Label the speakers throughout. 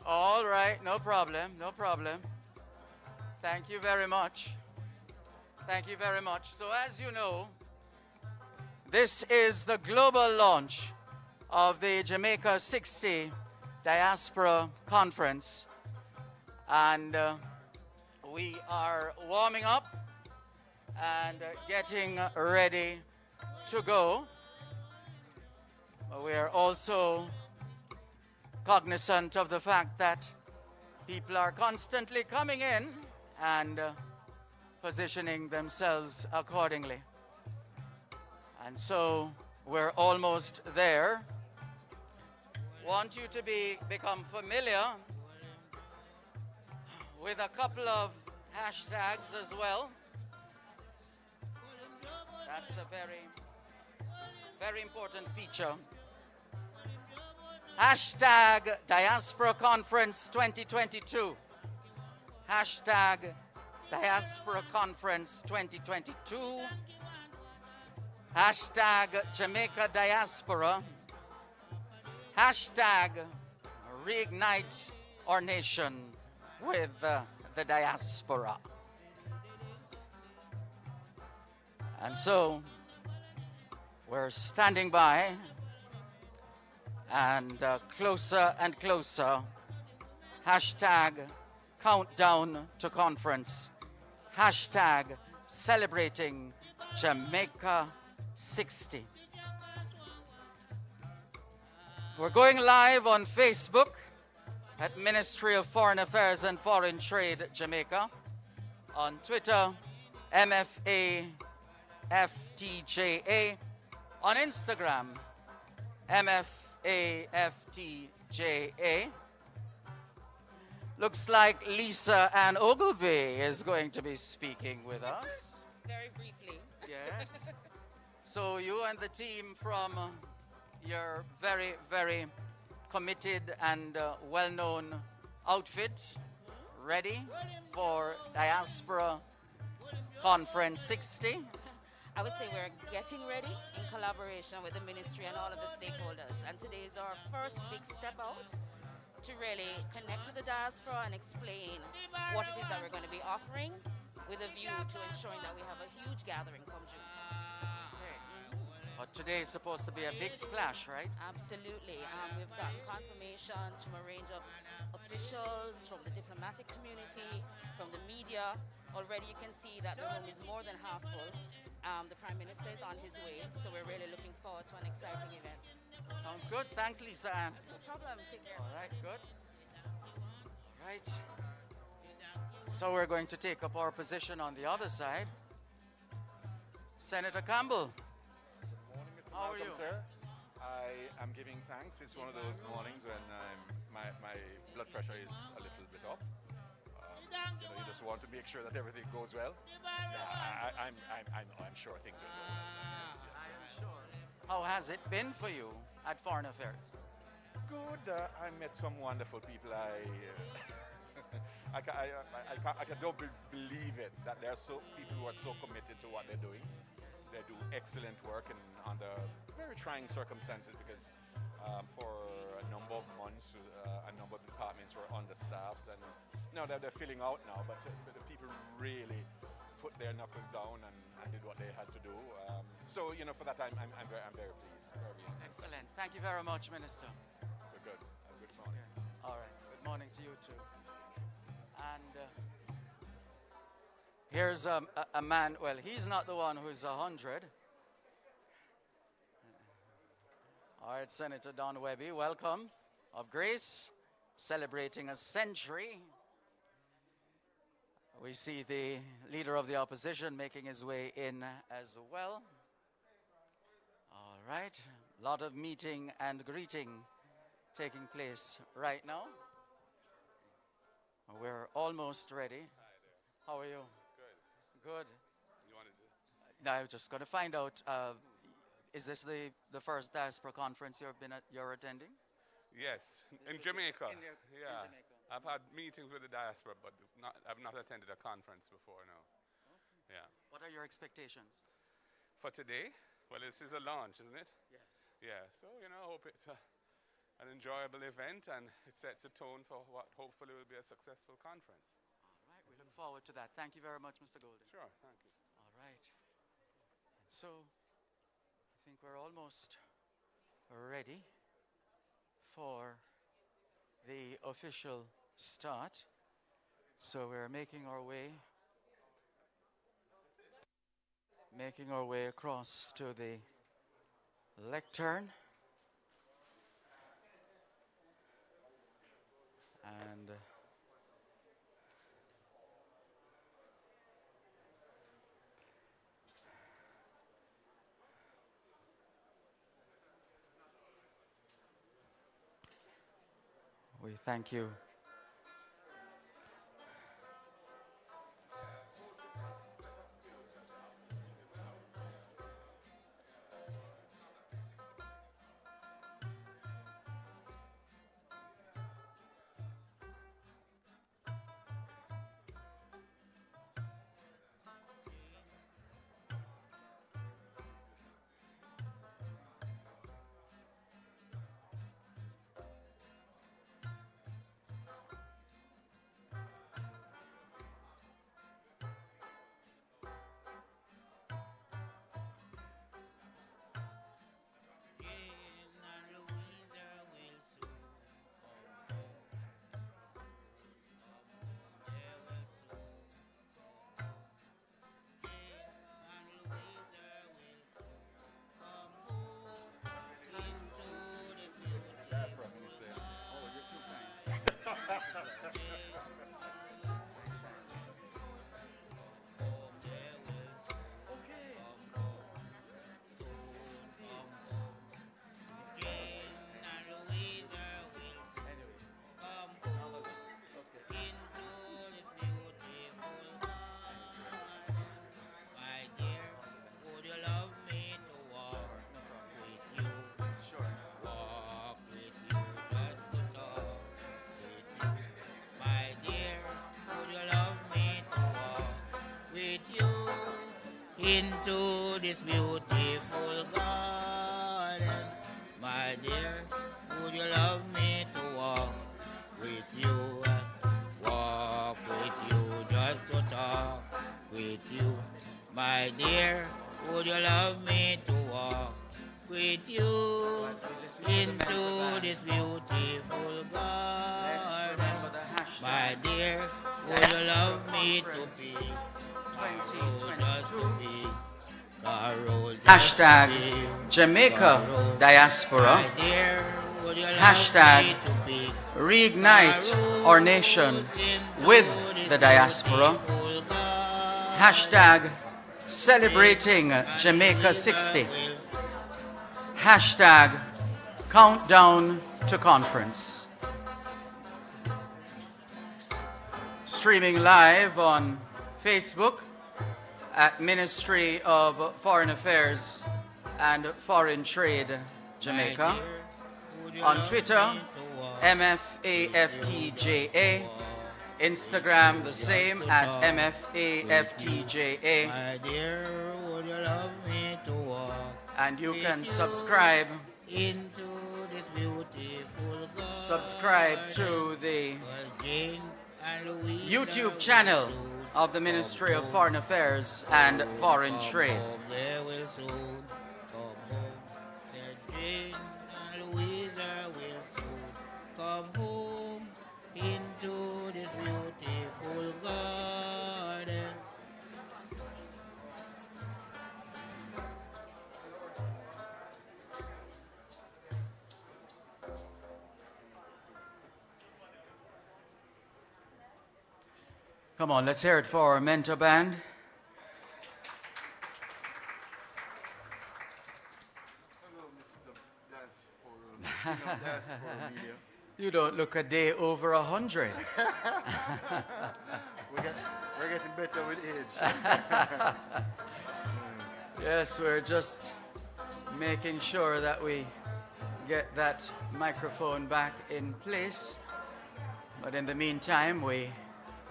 Speaker 1: All right, no problem, no problem. Thank you very much. Thank you very much. So as you know, this is the global launch of the Jamaica 60 Diaspora Conference. And we are warming up and getting ready to go. We are also cognizant of the fact that people are constantly coming in and positioning themselves accordingly. And so we're almost there. Want you to become familiar with a couple of hashtags as well. That's a very important feature. Hashtag Diaspora Conference 2022. Hashtag Diaspora Conference 2022. Hashtag Jamaica Diaspora. Hashtag Reignite our nation with the diaspora. And so we're standing by and closer and closer. Hashtag countdown to conference. Hashtag celebrating Jamaica 60. We're going live on Facebook at Ministry of Foreign Affairs and Foreign Trade Jamaica. On Twitter, MFA FTJA. On Instagram, MFAFTJA. Looks like Lisa Ann Ogilvie is going to be speaking with us.
Speaker 2: Very briefly.
Speaker 1: Yes. So you and the team from your very committed and well-known outfit, ready for Diaspora Conference 60?
Speaker 2: I would say we're getting ready in collaboration with the ministry and all of the stakeholders. And today is our first big step out to really connect with the diaspora and explain what it is that we're going to be offering with a view to ensuring that we have a huge gathering come June.
Speaker 1: But today is supposed to be a big splash, right?
Speaker 2: Absolutely. We've gotten confirmations from a range of officials, from the diplomatic community, from the media. Already you can see that the room is more than half full. The Prime Minister is on his way, so we're really looking forward to an exciting event.
Speaker 1: Sounds good. Thanks, Lisa Ann.
Speaker 2: No problem. Take care.
Speaker 1: All right, good. All right. So we're going to take up our position on the other side. Senator Campbell. How are you?
Speaker 3: Sir? I am giving thanks. It's one of those mornings when my blood pressure is a little bit up. You just want to make sure that everything goes well. I'm sure things will go well.
Speaker 1: I am sure. How has it been for you at Foreign Affairs?
Speaker 3: Good. I met some wonderful people. I don't believe it that there are people who are so committed to what they're doing. They do excellent work and under very trying circumstances because for a number of months, a number of departments were understaffed, and now they're filling out now. But the people really put their knuckles down and did what they had to do. So for that I'm very pleased.
Speaker 1: Excellent. Thank you very much, Minister.
Speaker 3: Good. Have a good morning.
Speaker 1: All right. Good morning to you too. And here's a man. Well, he's not the one who's 100. All right, Senator Don Webby, welcome. Of Grace, celebrating a century. We see the leader of the opposition making his way in as well. All right, a lot of meeting and greeting taking place right now. We're almost ready. How are you? Good.
Speaker 3: You wanted to?
Speaker 1: Now, I'm just going to find out. Is this the first diaspora conference you're attending?
Speaker 4: Yes, in Jamaica.
Speaker 1: In Jamaica.
Speaker 4: I've had meetings with the diaspora, but I've not attended a conference before, no.
Speaker 1: Okay.
Speaker 4: Yeah.
Speaker 1: What are your expectations?
Speaker 4: For today, well, this is a launch, isn't it?
Speaker 1: Yes.
Speaker 4: Yeah, so, I hope it's an enjoyable event, and it sets a tone for what hopefully will be a successful conference.
Speaker 1: All right, we look forward to that. Thank you very much, Mr. Golden.
Speaker 4: Sure, thank you.
Speaker 1: All right. And so, I think we're almost ready for the official start. So we're making our way across to the lectern. And we thank you.
Speaker 5: Into this beautiful garden, my dear, would you love me to walk with you, walk with you, just to talk with you, my dear, would you love me to walk with you into this beautiful garden, my dear, would you love me to be
Speaker 1: Hashtag Jamaica Diaspora. Hashtag Reignite our nation with the diaspora. Hashtag Celebrating Jamaica 60. Hashtag Countdown to Conference. Streaming live on Facebook at Ministry of Foreign Affairs and Foreign Trade Jamaica. On Twitter, MFAFTJA. Instagram, the same at MFAFTJA. And you can subscribe to the YouTube channel of the Ministry of Foreign Affairs and Foreign Trade.
Speaker 5: Come home into this beautiful garden.
Speaker 1: Come on, let's hear it for our mentor band. You don't look a day over 100.
Speaker 6: We're getting better with age.
Speaker 1: Yes, we're just making sure that we get that microphone back in place. But in the meantime, we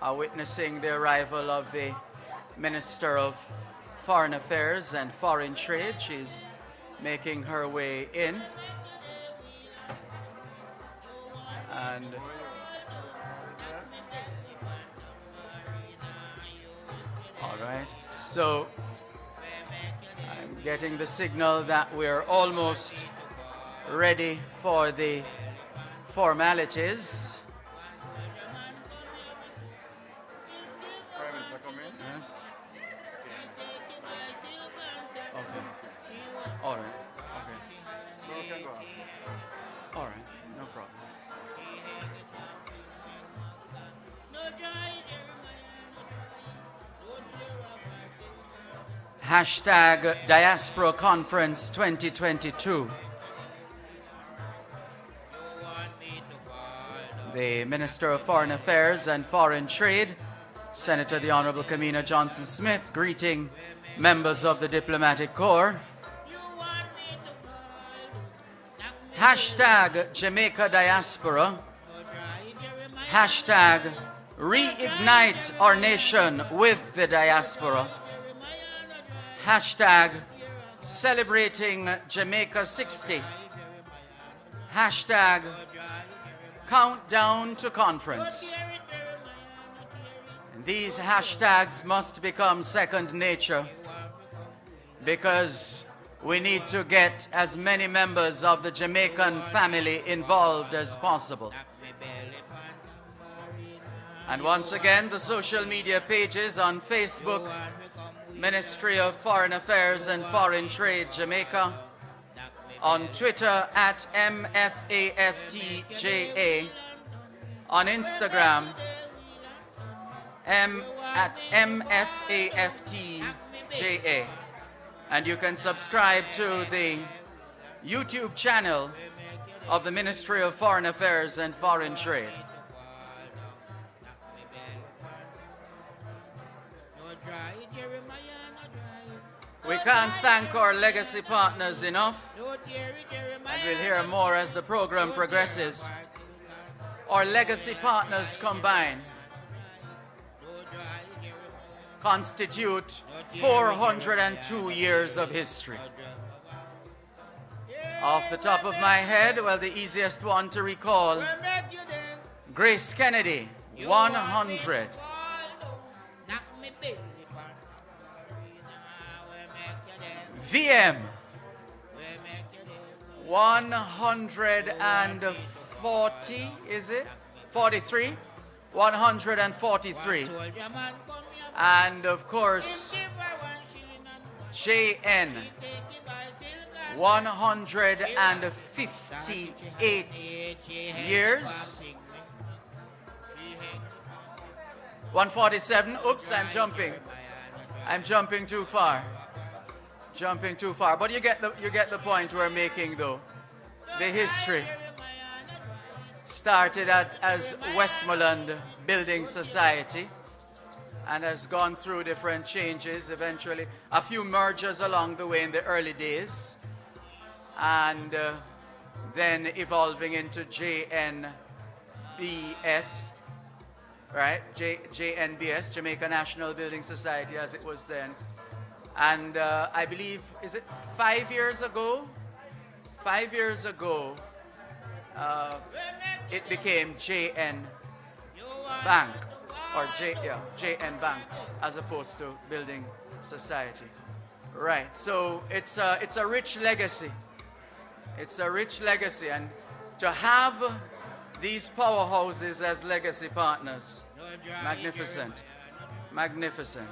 Speaker 1: are witnessing the arrival of the Minister of Foreign Affairs and Foreign Trade. She's making her way in. And all right, so I'm getting the signal that we're almost ready for the formalities. Yes. Okay. All right. Okay. All right. No problem. Hashtag Diaspora Conference 2022. The Minister of Foreign Affairs and Foreign Trade, Senator the Honorable Kamina Johnson-Smith, greeting members of the Diplomatic Corps. Hashtag Jamaica Diaspora. Hashtag Reignite our nation with the diaspora. Hashtag Celebrating Jamaica 60. Hashtag Countdown to Conference. And these hashtags must become second nature because we need to get as many members of the Jamaican family involved as possible. And once again, the social media pages on Facebook, Ministry of Foreign Affairs and Foreign Trade Jamaica, on Twitter at MFAFTJA, on Instagram at MFAFTJA. And you can subscribe to the YouTube channel of the Ministry of Foreign Affairs and Foreign Trade. We can't thank our legacy partners enough, and we'll hear more as the program progresses. Our legacy partners combined constitute 402 years of history. Off the top of my head, well, the easiest one to recall, Grace Kennedy, 100. VM, 140, is it? 43? 143. And of course, JN, 158 years. 147, oops, I'm jumping too far. But you get the point we're making, though. The history started as Westmoreland Building Society and has gone through different changes, eventually a few mergers along the way in the early days, and then evolving into JNBS, right? JNBS, Jamaica National Building Society, as it was then. And I believe, is it 5 years ago? 5 years ago, it became JN Bank, or JN Bank, as opposed to Building Society. Right, so it's a rich legacy. It's a rich legacy, and to have these powerhouses as legacy partners, magnificent, magnificent.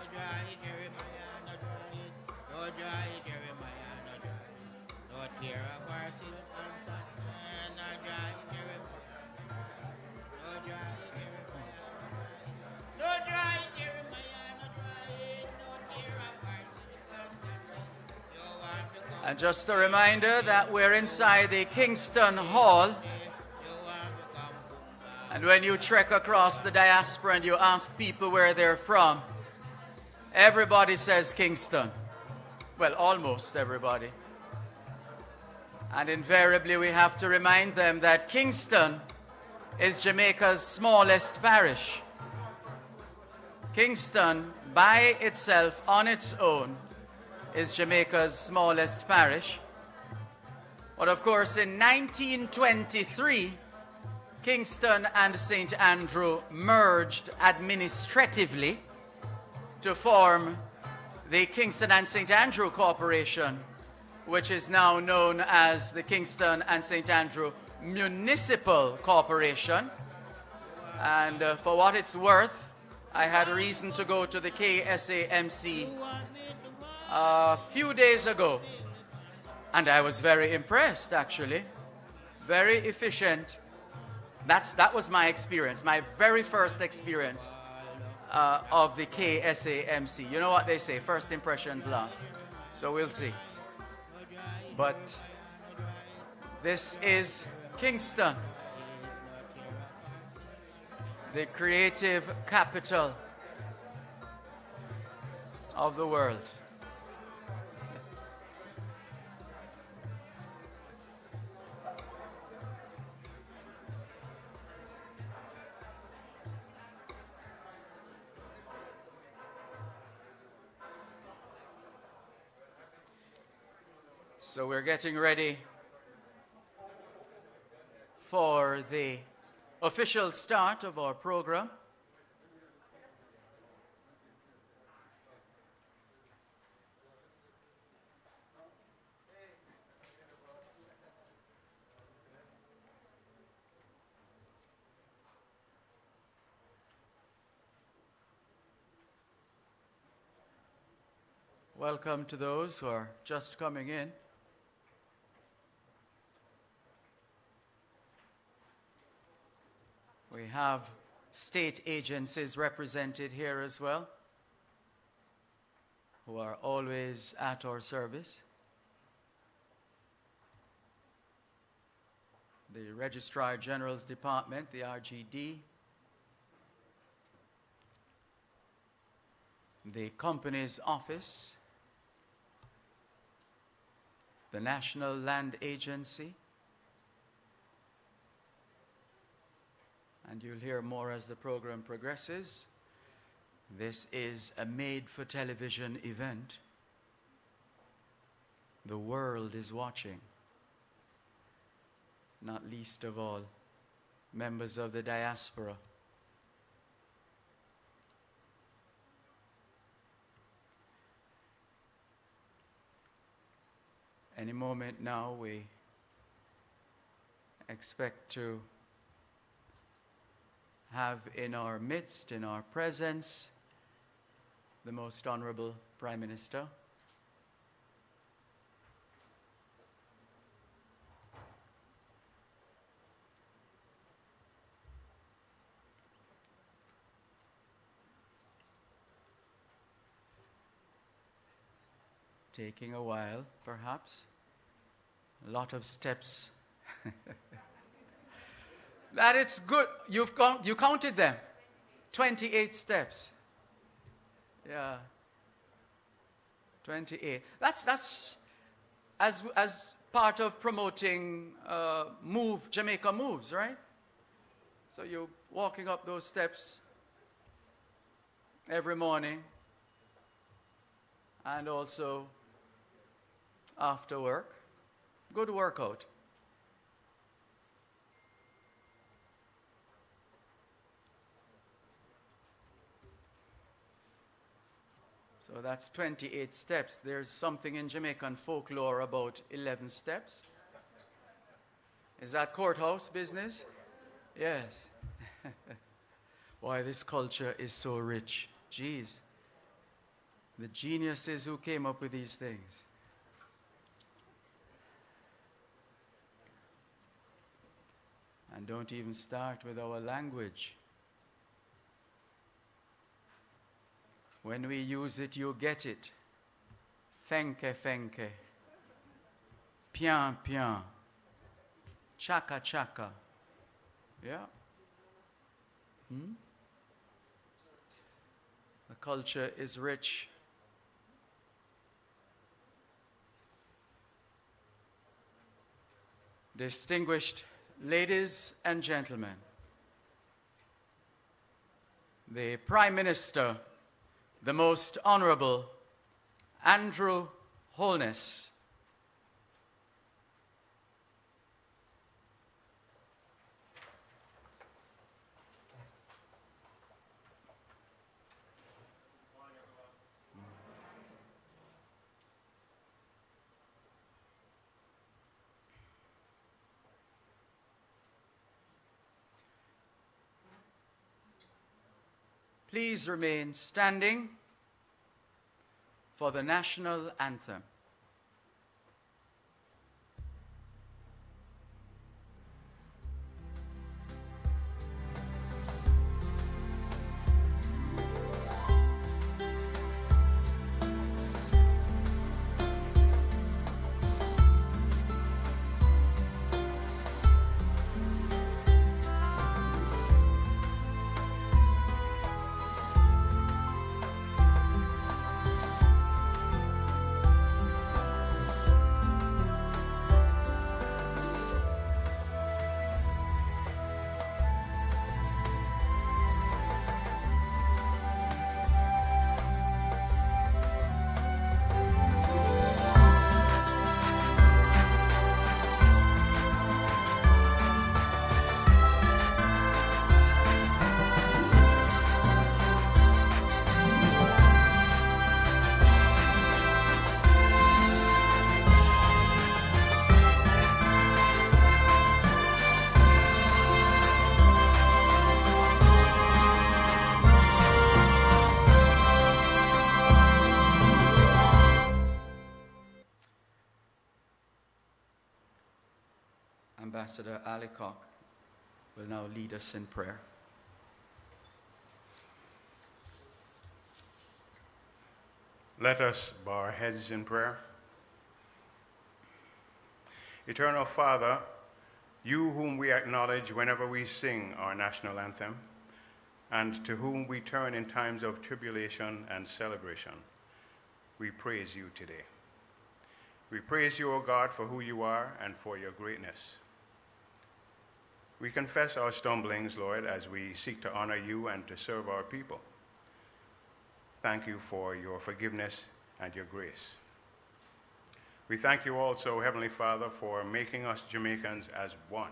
Speaker 1: And just a reminder that we're inside the Kingston Hall. And when you trek across the diaspora and you ask people where they're from, everybody says Kingston. Well, almost everybody. And invariably we have to remind them that Kingston is Jamaica's smallest parish. Kingston, by itself, on its own, is Jamaica's smallest parish. But of course, in 1923, Kingston and St. Andrew merged administratively to form the Kingston and St. Andrew Corporation, which is now known as the Kingston and St. Andrew Municipal Corporation. And for what it's worth, I had reason to go to the KSAMC a few days ago, and I was very impressed, actually. Very efficient. That was my experience, my very first experience of the KSAMC. You know what they say, first impressions last. So we'll see. But this is Kingston, the creative capital of the world. So we're getting ready for the official start of our program. Welcome to those who are just coming in. We have state agencies represented here as well, who are always at our service. The Registrar General's Department, the RGD, the Company's Office, the National Land Agency, and you'll hear more as the program progresses. This is a made-for-television event. The world is watching, not least of all, members of the diaspora. Any moment now, we expect to have in our midst, in our presence, the Most Honorable Prime Minister. Taking a while, perhaps. A lot of steps. That it's good. You counted them. 28 steps. Yeah. 28. That's as part of promoting Jamaica Moves, right? So you're walking up those steps every morning and also after work. Good workout. So that's 28 steps. There's something in Jamaican folklore about 11 steps. Is that courthouse business? Yes. Why, this culture is so rich. Jeez. The geniuses who came up with these things. And don't even start with our language. When we use it, you get it. Fenke, fenke. Pian, pian. Chaka, chaka. Yeah. The culture is rich. Distinguished ladies and gentlemen, the Prime Minister, the Most Honorable Andrew Holness. Please remain standing for the national anthem. Ambassador Alicock will now lead us in prayer.
Speaker 7: Let us bow our heads in prayer. Eternal Father, you whom we acknowledge whenever we sing our national anthem, and to whom we turn in times of tribulation and celebration, we praise you today. We praise you, O God, for who you are and for your greatness. We confess our stumblings, Lord, as we seek to honor you and to serve our people. Thank you for your forgiveness and your grace. We thank you also, Heavenly Father, for making us Jamaicans as one.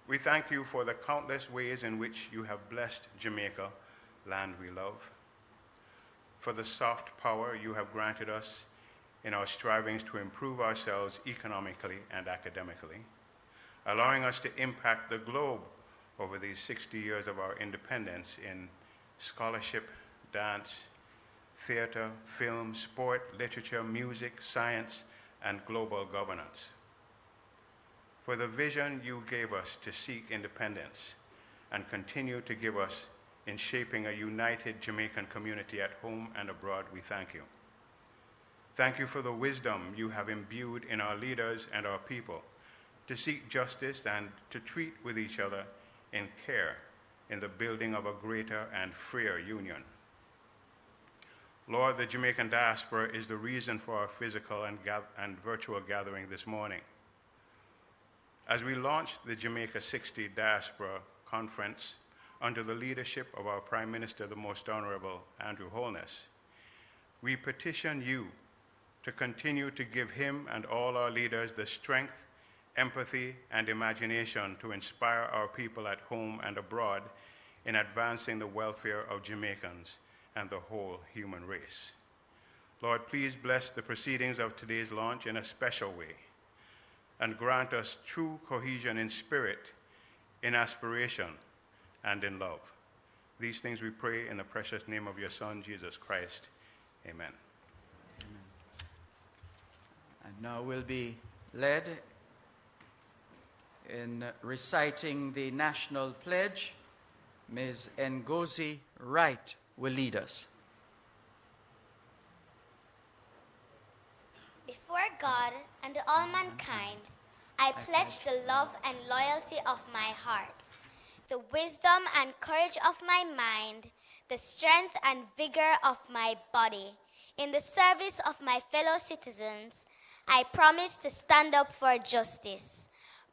Speaker 7: We thank you for the countless ways in which you have blessed Jamaica, land we love, for the soft power you have granted us in our strivings to improve ourselves economically and academically, allowing us to impact the globe over these 60 years of our independence in scholarship, dance, theater, film, sport, literature, music, science, and global governance. For the vision you gave us to seek independence and continue to give us in shaping a united Jamaican community at home and abroad, we thank you. Thank you for the wisdom you have imbued in our leaders and our people to seek justice and to treat with each other in care in the building of a greater and freer union. Lord, the Jamaican diaspora is the reason for our physical and virtual gathering this morning. As we launch the Jamaica 60 Diaspora Conference under the leadership of our Prime Minister, the Most Honorable Andrew Holness, we petition you to continue to give him and all our leaders the strength, empathy, and imagination to inspire our people at home and abroad in advancing the welfare of Jamaicans and the whole human race. Lord, please bless the proceedings of today's launch in a special way and grant us true cohesion in spirit, in aspiration, and in love. These things we pray in the precious name of your Son, Jesus Christ. Amen.
Speaker 1: And now we'll be led in reciting the national pledge. Ms. Ngozi Wright will lead us.
Speaker 8: Before God and all mankind, I pledge the love and loyalty of my heart, the wisdom and courage of my mind, the strength and vigor of my body. In the service of my fellow citizens, I promise to stand up for justice,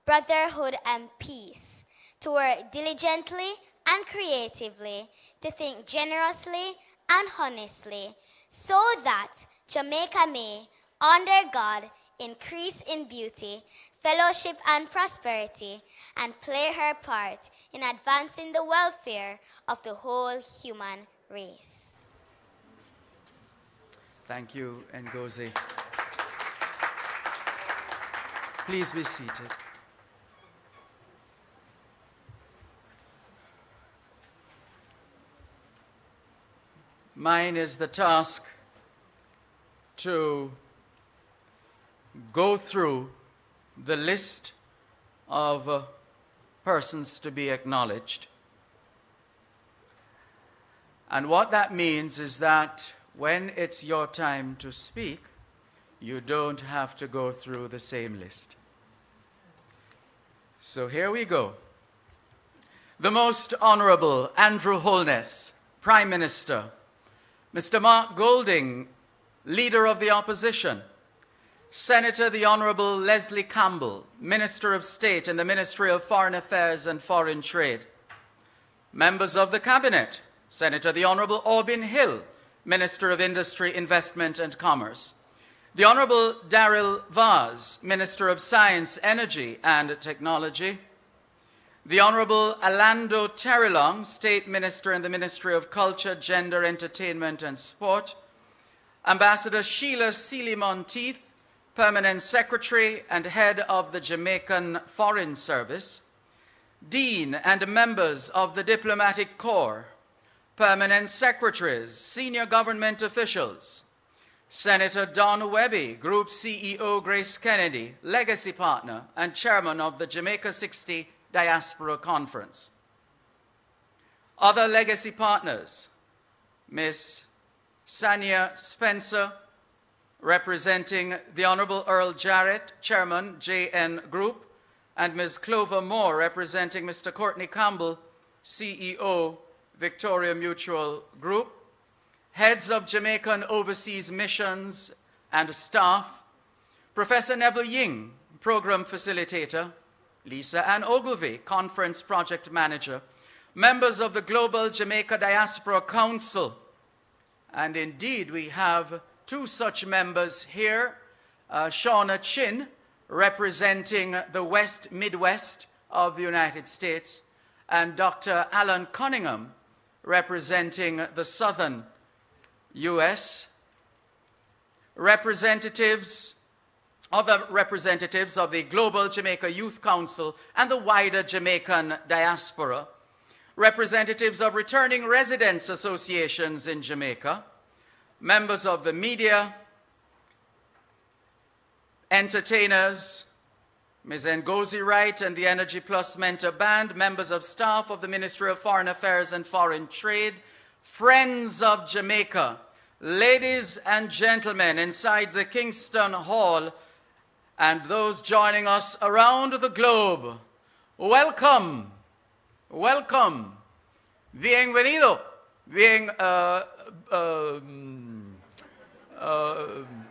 Speaker 8: brotherhood, and peace, to work diligently and creatively, to think generously and honestly, so that Jamaica may, under God, increase in beauty, fellowship, and prosperity, and play her part in advancing the welfare of the whole human race.
Speaker 1: Thank you, Ngozi. Please be seated. mine is the task to go through the list of persons to be acknowledged. And what that means is that when it's your time to speak, you don't have to go through the same list. So here we go. The Most Honorable Andrew Holness, Prime Minister. Mr. Mark Golding, Leader of the Opposition. Senator the Honorable Leslie Campbell, Minister of State in the Ministry of Foreign Affairs and Foreign Trade. Members of the Cabinet, Senator the Honorable Aubin Hill, Minister of Industry, Investment and Commerce. The Honorable Daryl Vaz, Minister of Science, Energy and Technology. The Honorable Alando Terilong, State Minister in the Ministry of Culture, Gender, Entertainment and Sport. Ambassador Sheila Sealy-Monteith, Permanent Secretary and Head of the Jamaican Foreign Service. Dean and members of the Diplomatic Corps, Permanent Secretaries, Senior Government Officials. Senator Don Webby, Group CEO Grace Kennedy, Legacy Partner and Chairman of the Jamaica 60 Diaspora Conference. Other legacy partners, Ms. Sanya Spencer, representing the Honorable Earl Jarrett, Chairman, JN Group, and Ms. Clover Moore, representing Mr. Courtney Campbell, CEO, Victoria Mutual Group. Heads of Jamaican Overseas Missions and staff, Professor Neville Ying, Program Facilitator, Lisa Ann Ogilvie, Conference Project Manager, members of the Global Jamaica Diaspora Council, and indeed we have two such members here, Shauna Chin, representing the West Midwest of the United States, and Dr. Alan Cunningham, representing the Southern U.S. Other representatives of the Global Jamaica Youth Council and the wider Jamaican diaspora, representatives of returning residents associations in Jamaica, members of the media, entertainers, Ms. Ngozi Wright and the Energy Plus Mentor Band, members of staff of the Ministry of Foreign Affairs and Foreign Trade, friends of Jamaica, ladies and gentlemen inside the Kingston Hall, and those joining us around the globe, welcome, welcome, bienvenido,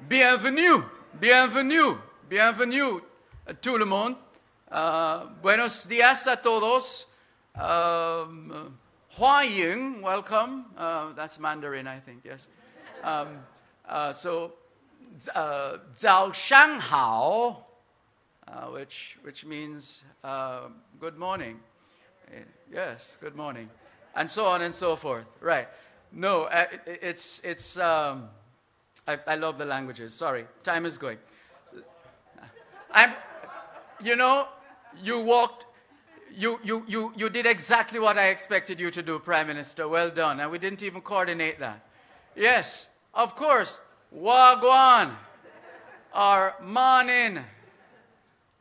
Speaker 1: bienvenue, bienvenue, bienvenue, tout le monde. Buenos días a todos. Huaying, welcome. That's Mandarin, I think, yes. Zhao Shanghao, which means good morning. Yes, good morning. And so on and so forth. Right. No, I love the languages. Sorry, time is going. You did exactly what I expected you to do, Prime Minister. Well done. And we didn't even coordinate that. Yes, of course. Wagwan or Manin.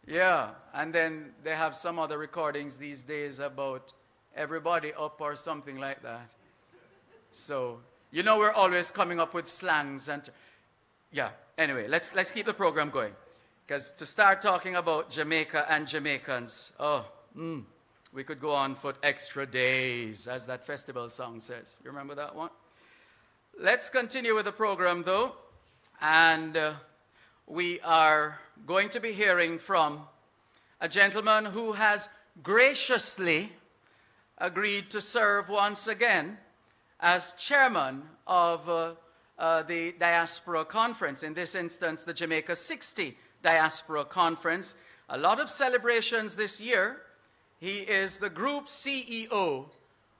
Speaker 1: Yeah, and then they have some other recordings these days about everybody up or something like that. So, we're always coming up with slangs and yeah. Anyway, let's keep the program going. Because to start talking about Jamaica and Jamaicans, we could go on for extra days, as that festival song says. You remember that one? Let's continue with the program, though. And we are going to be hearing from a gentleman who has graciously agreed to serve once again as chairman of the Diaspora Conference, in this instance, the Jamaica 60 Diaspora Conference. A lot of celebrations this year. He is the group CEO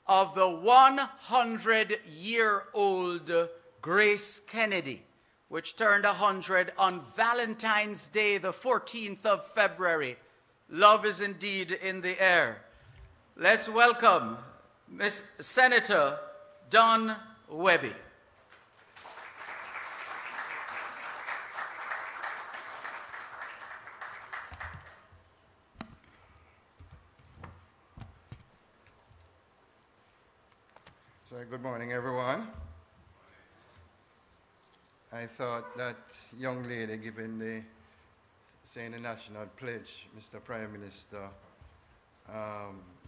Speaker 1: of the 100-year-old Grace Kennedy, which turned 100 on Valentine's Day, the 14th of February. Love is indeed in the air. Let's welcome Miss Senator Don Webby.
Speaker 9: So good morning, everyone. I thought that young lady giving saying the national pledge, Mr. Prime Minister,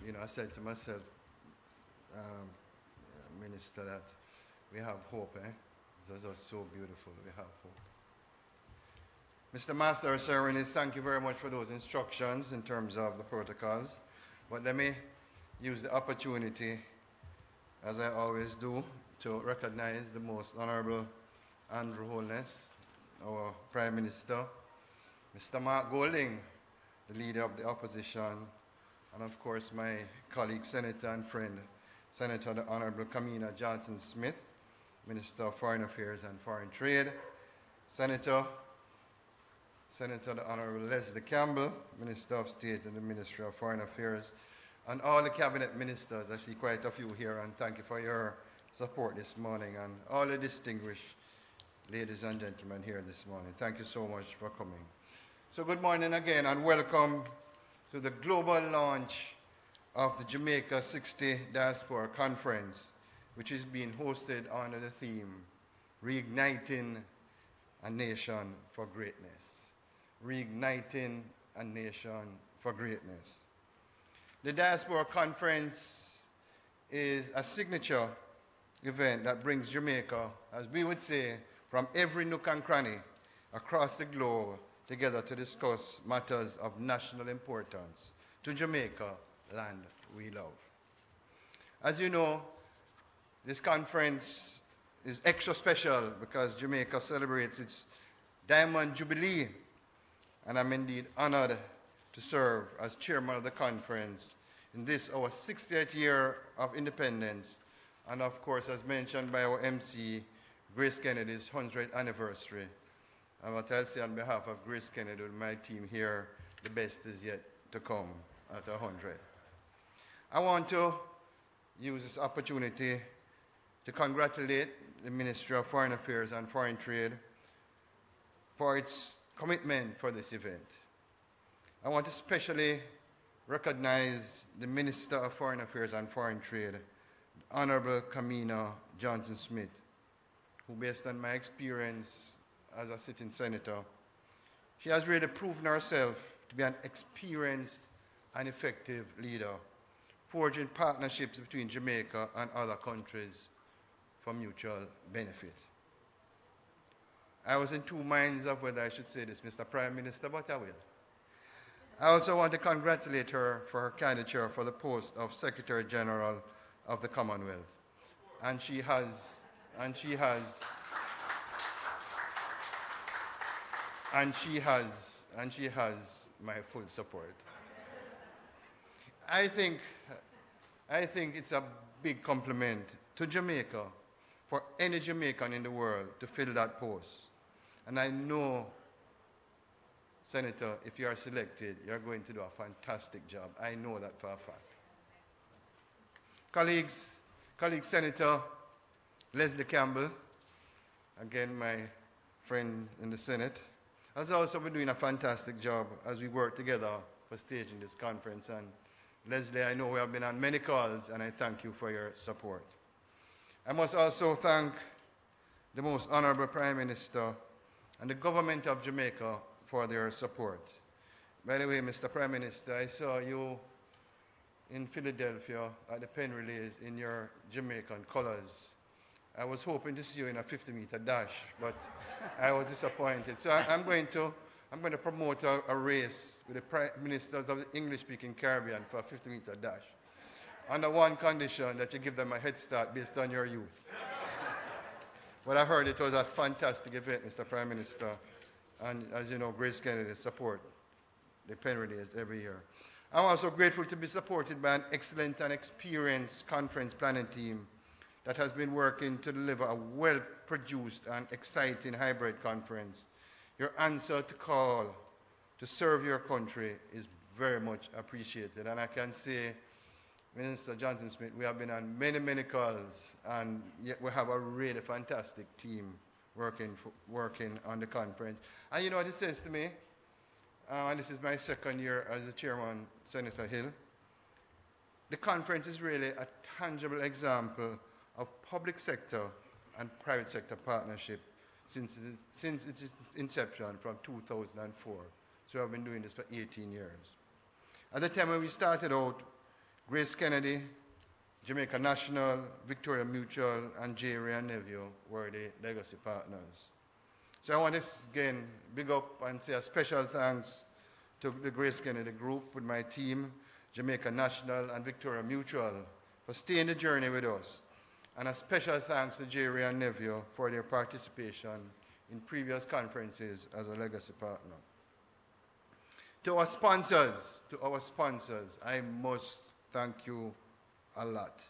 Speaker 9: you know, I said to myself, Minister, that we have hope, eh? Those are so beautiful, we have hope. Mr. Master of Ceremonies, thank you very much for those instructions in terms of the protocols. But let me use the opportunity, as I always do, to recognize the most Honorable Andrew Holness, our Prime Minister, Mr. Mark Golding, the Leader of the Opposition, and of course my colleague, Senator and friend, Senator the Honorable Kamina Johnson-Smith, Minister of Foreign Affairs and Foreign Trade, Senator the Honorable Leslie Campbell, Minister of State in the Ministry of Foreign Affairs, and all the cabinet ministers. I see quite a few here, and thank you for your support this morning, and all the distinguished ladies and gentlemen here this morning. Thank you so much for coming. So good morning again, and welcome to the global launch of the Jamaica 60 Diaspora Conference, which is being hosted under the theme, Reigniting a Nation for Greatness. Reigniting a Nation for Greatness. The Diaspora Conference is a signature event that brings Jamaica, as we would say, from every nook and cranny across the globe together to discuss matters of national importance to Jamaica, land we love. As you know, this conference is extra special because Jamaica celebrates its Diamond Jubilee, and I'm indeed honored to serve as chairman of the conference in this, our 60th year of independence, and of course, as mentioned by our MC, Grace Kennedy's 100th anniversary. And what I'll say on behalf of Grace Kennedy and my team here, the best is yet to come at 100. I want to use this opportunity to congratulate the Ministry of Foreign Affairs and Foreign Trade for its commitment for this event. I want to especially recognize the Minister of Foreign Affairs and Foreign Trade, Honorable Kamina Johnson-Smith, who, based on my experience as a sitting senator, she has really proven herself to be an experienced and effective leader, forging partnerships between Jamaica and other countries for mutual benefit. I was in two minds of whether I should say this, Mr. Prime Minister, but I will. I also want to congratulate her for her candidature for the post of Secretary General of the Commonwealth. And she has my full support. I think it's a big compliment to Jamaica for any Jamaican in the world to fill that post. And I know, Senator, if you are selected, you're going to do a fantastic job. I know that for a fact. Colleagues, Senator Leslie Campbell, again my friend in the Senate, has also been doing a fantastic job as we work together for staging this conference. And Leslie, I know we have been on many calls, and I thank you for your support. I must also thank the Most Honorable Prime Minister and the government of Jamaica for their support. By the way, Mr. Prime Minister, I saw you in Philadelphia at the pen relays in your Jamaican colors. I was hoping to see you in a 50-meter dash, but I was disappointed. So I'm going to promote a race with the Prime Ministers of the English-speaking Caribbean for a 50-meter dash, under one condition, that you give them a head start based on your youth. But I heard it was a fantastic event, Mr. Prime Minister. And as you know, Grace Kennedy support the pen relays every year. I'm also grateful to be supported by an excellent and experienced conference planning team that has been working to deliver a well-produced and exciting hybrid conference. Your answer to call to serve your country is very much appreciated. And I can say, Minister Johnson-Smith, we have been on many, many calls, and yet we have a really fantastic team working on the conference. And you know what it says to me? And this is my second year as the chairman, Senator Hill. The conference is really a tangible example of public sector and private sector partnership since its inception from 2004. So I've been doing this for 18 years. At the time when we started out, Grace Kennedy, Jamaica National, Victoria Mutual, and J. Ray and Neville were the legacy partners. So I want to again big up and say a special thanks to the Grace Kennedy Group with my team, Jamaica National and Victoria Mutual, for staying the journey with us. And a special thanks to J. Ray and Neville for their participation in previous conferences as a legacy partner. To our sponsors, I must thank you a lot.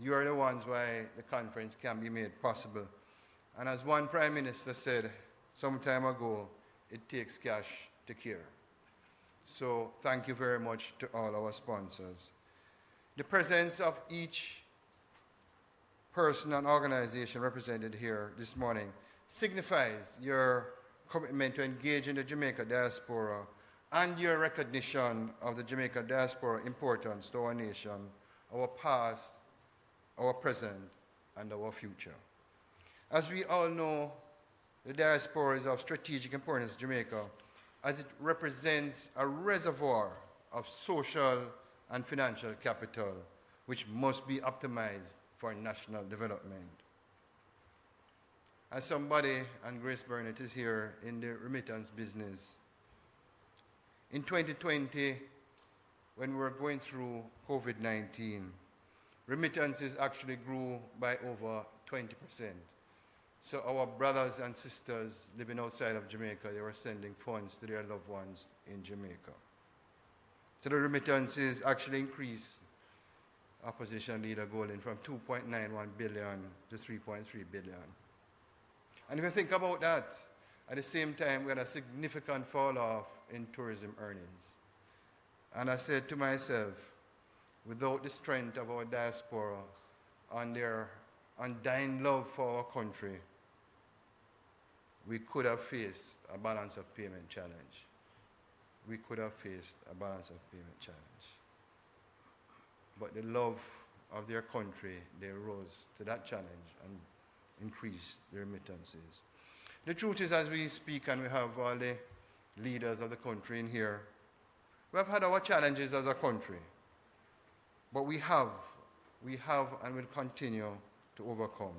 Speaker 9: You are the ones why the conference can be made possible. And as one Prime Minister said some time ago, it takes cash to care. So thank you very much to all our sponsors. The presence of each person and organization represented here this morning signifies your commitment to engage in the Jamaica diaspora and your recognition of the Jamaica diaspora importance to our nation, our past, our present, and our future. As we all know, the diaspora is of strategic importance to Jamaica as it represents a reservoir of social and financial capital which must be optimized for national development. As somebody, and Grace Burnett is here in the remittance business, in 2020, when we were going through COVID-19, remittances actually grew by over 20%. So our brothers and sisters living outside of Jamaica, they were sending funds to their loved ones in Jamaica. So the remittances actually increased opposition leader Golden from 2.91 billion to 3.3 billion. And if you think about that, at the same time, we had a significant fall off in tourism earnings. And I said to myself, without the strength of our diaspora and their undying love for our country, we could have faced a balance of payment challenge. We could have faced a balance of payment challenge. But the love of their country, they rose to that challenge and increased the remittances. The truth is, as we speak and we have all the leaders of the country in here, we have had our challenges as a country, but we have and will continue to overcome.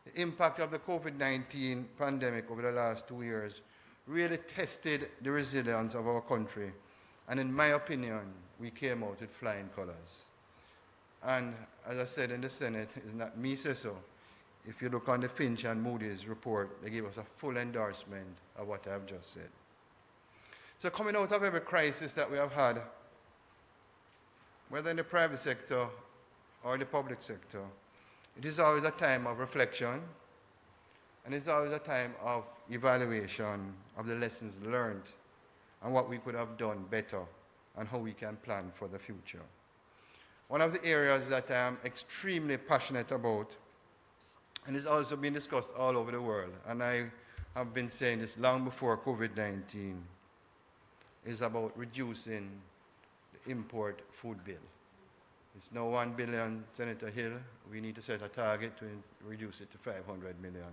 Speaker 9: The impact of the COVID-19 pandemic over the last 2 years really tested the resilience of our country, and in my opinion, we came out with flying colors. And as I said in the Senate, it's not me say so. If you look on the Finch and Moody's report, they gave us a full endorsement of what I've just said. So coming out of every crisis that we have had, whether in the private sector or the public sector, it is always a time of reflection, and it's always a time of evaluation of the lessons learned and what we could have done better and how we can plan for the future. One of the areas that I am extremely passionate about, and it's also been discussed all over the world, and I have been saying this long before COVID-19, is about reducing the import food bill. It's now $1 billion, Senator Hill. We need to set a target to reduce it to $500 million.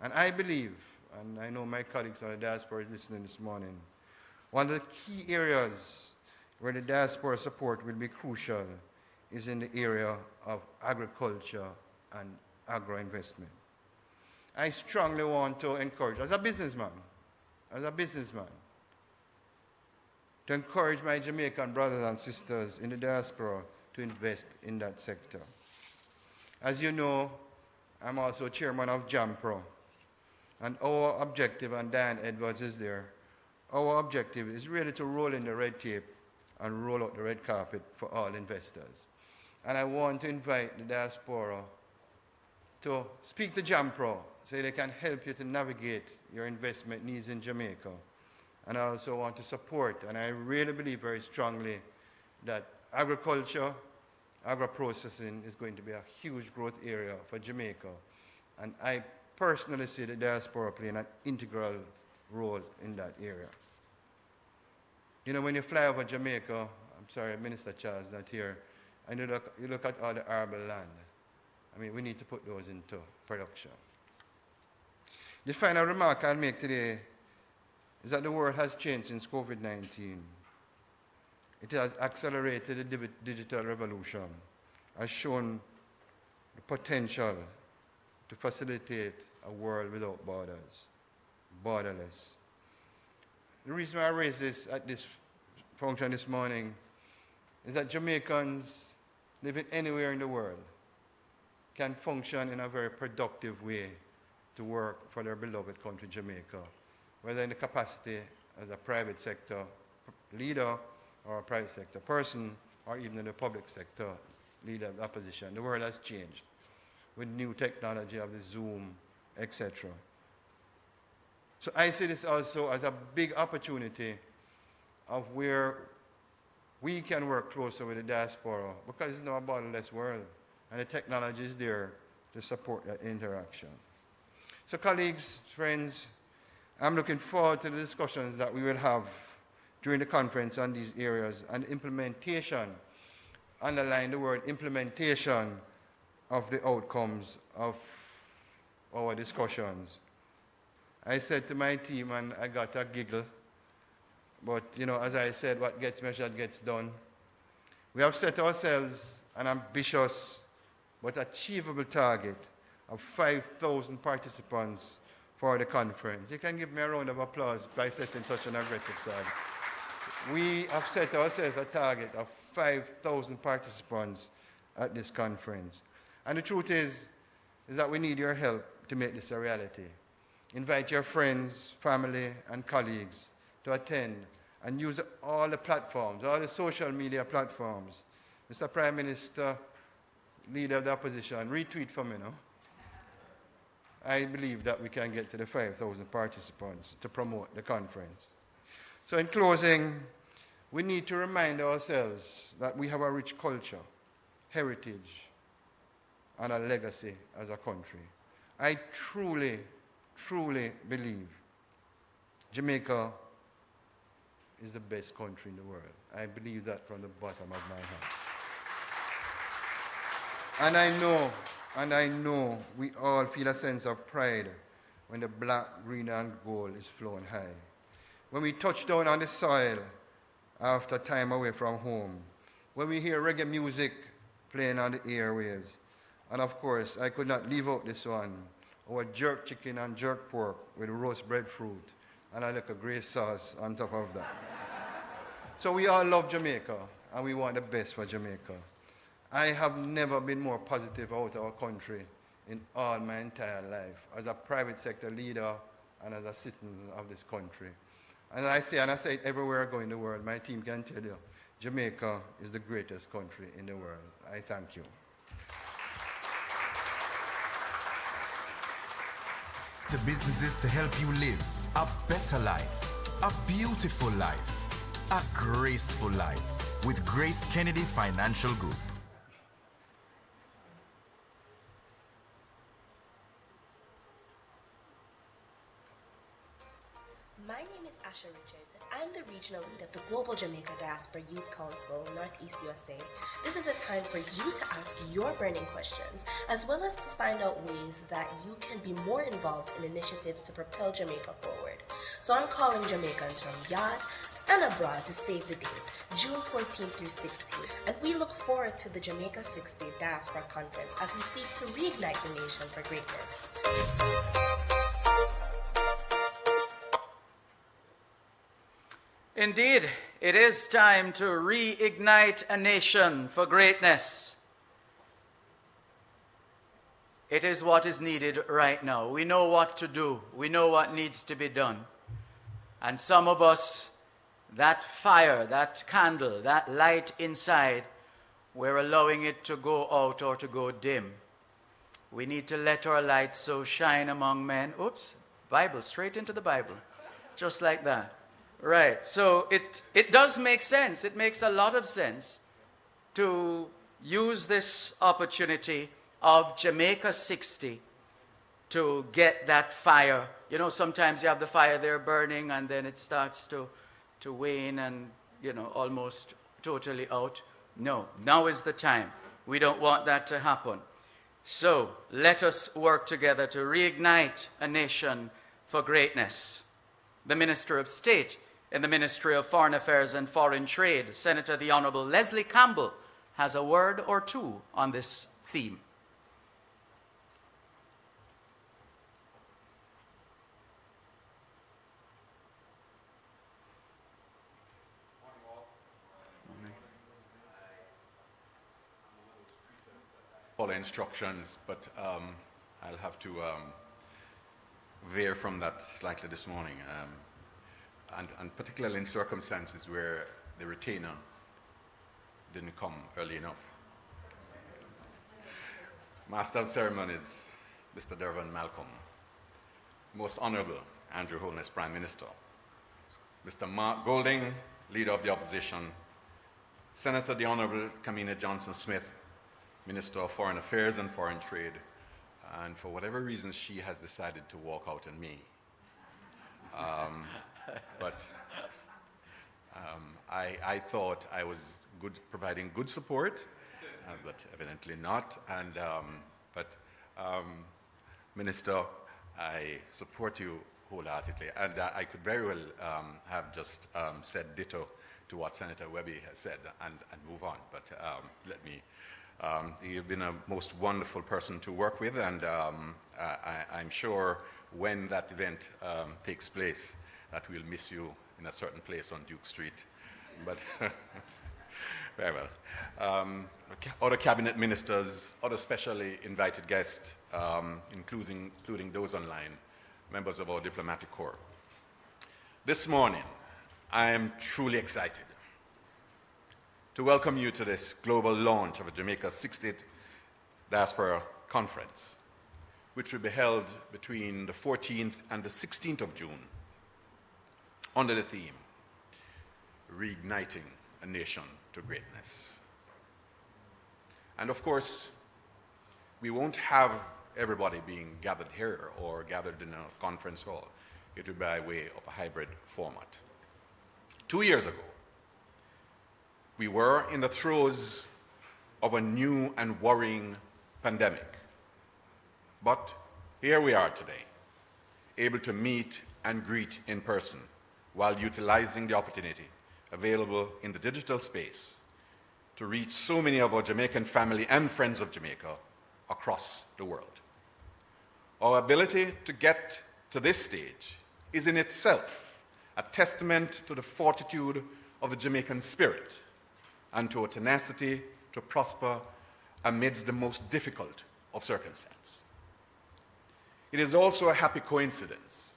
Speaker 9: And I believe, and I know my colleagues on the diaspora are listening this morning, one of the key areas where the diaspora support will be crucial is in the area of agriculture and agro-investment. I strongly want to encourage, as a businessman, to encourage my Jamaican brothers and sisters in the diaspora to invest in that sector. As you know, I'm also chairman of JAMPRO, and our objective, and Dan Edwards is there, our objective is really to roll in the red tape and roll out the red carpet for all investors. And I want to invite the diaspora to speak to JAMPRO so they can help you to navigate your investment needs in Jamaica. And I also want to support, and I really believe very strongly that agriculture, agro-processing is going to be a huge growth area for Jamaica. And I personally see the diaspora playing an integral role in that area. You know, when you fly over Jamaica, I'm sorry, Minister Charles not here, and you look at all the arable land. I mean, we need to put those into production. The final remark I'll make today is that the world has changed since COVID-19. It has accelerated the digital revolution, has shown the potential to facilitate a world without borders, borderless. The reason why I raised this at this function this morning is that Jamaicans living anywhere in the world can function in a very productive way to work for their beloved country, Jamaica, whether in the capacity as a private sector leader or a private sector person, or even in the public sector leader of the opposition. The world has changed with new technology of the Zoom, etc. So I see this also as a big opportunity of where we can work closer with the diaspora, because it's not a borderless world, and the technology is there to support that interaction. So colleagues, friends, I'm looking forward to the discussions that we will have during the conference on these areas, and implementation, underline the word implementation, of the outcomes of our discussions. I said to my team, and I got a giggle, but you know, as I said, what gets measured gets done. We have set ourselves an ambitious but achievable target of 5,000 participants for the conference. You can give me a round of applause by setting such an aggressive target. We have set ourselves a target of 5,000 participants at this conference. And the truth is that we need your help to make this a reality. Invite your friends, family, and colleagues to attend and use all the platforms, all the social media platforms. Mr. Prime Minister, Leader of the Opposition, retweet for me now. I believe that we can get to the 5,000 participants to promote the conference. So in closing, we need to remind ourselves that we have a rich culture, heritage, and a legacy as a country. I truly, truly believe Jamaica is the best country in the world. I believe that from the bottom of my heart. And I know we all feel a sense of pride when the black, green, and gold is flown high. When we touch down on the soil after time away from home, when we hear reggae music playing on the airwaves, and of course, I could not leave out this one, our jerk chicken and jerk pork with roast breadfruit and a little grey sauce on top of that. So we all love Jamaica, and we want the best for Jamaica. I have never been more positive about our country in all my entire life, as a private sector leader and as a citizen of this country. And I say it everywhere I go in the world, my team can tell you, Jamaica is the greatest country in the world. I thank you.
Speaker 10: The business is to help you live a better life, a beautiful life, a graceful life with Grace Kennedy Financial Group.
Speaker 11: My name is Asha Richards, and I'm the regional lead of the Global Jamaica Diaspora Youth Council, Northeast USA. This is a time for you to ask your burning questions, as well as to find out ways that you can be more involved in initiatives to propel Jamaica forward. So I'm calling Jamaicans from yard and abroad to save the dates, June 14th through 16th. And we look forward to the Jamaica 60th Diaspora Conference as we seek to reignite the nation for greatness.
Speaker 1: Indeed, it is time to reignite a nation for greatness. It is what is needed right now. We know what to do. We know what needs to be done. And some of us, that fire, that candle, that light inside, we're allowing it to go out or to go dim. We need to let our light so shine among men. Oops, Bible, straight into the Bible. Just like that. Right, so it does make sense. It makes a lot of sense to use this opportunity of Jamaica 60 to get that fire. You know, sometimes you have the fire there burning and then it starts to wane and, you know, almost totally out. No, now is the time. We don't want that to happen. So let us work together to reignite a nation for greatness. The Minister of State in the Ministry of Foreign Affairs and Foreign Trade, Senator the Honorable Leslie Campbell, has a word or two on this theme.
Speaker 3: Follow instructions, but I'll have to veer from that slightly this morning, and particularly in circumstances where the retainer didn't come early enough. Master of Ceremonies, Mr. Dervin Malcolm, Most Honorable Andrew Holness, Prime Minister, Mr. Mark Golding, Leader of the Opposition, Senator the Honorable Kamina Johnson-Smith, Minister of Foreign Affairs and Foreign Trade, and for whatever reason she has decided to walk out on me. I thought I was providing good support, but evidently not. Minister, I support you wholeheartedly, and I could very well have just said ditto to what Senator Webby has said and move on, but let me. You've been a most wonderful person to work with, and I'm sure when that event takes place that we'll miss you in a certain place on Duke Street. But very well. Other cabinet ministers, other specially invited guests, including those online, members of our diplomatic corps. This morning, I am truly excited to welcome you to this global launch of Jamaica's 60th Diaspora Conference, which will be held between the 14th and the 16th of June under the theme, Reigniting a Nation to Greatness. And of course, we won't have everybody being gathered here or gathered in a conference hall. It will be by way of a hybrid format. 2 years ago, we were in the throes of a new and worrying pandemic. But here we are today, able to meet and greet in person while utilizing the opportunity available in the digital space to reach so many of our Jamaican family and friends of Jamaica across the world. Our ability to get to this stage is in itself a testament to the fortitude of the Jamaican spirit and to our tenacity to prosper amidst the most difficult of circumstances. It is also a happy coincidence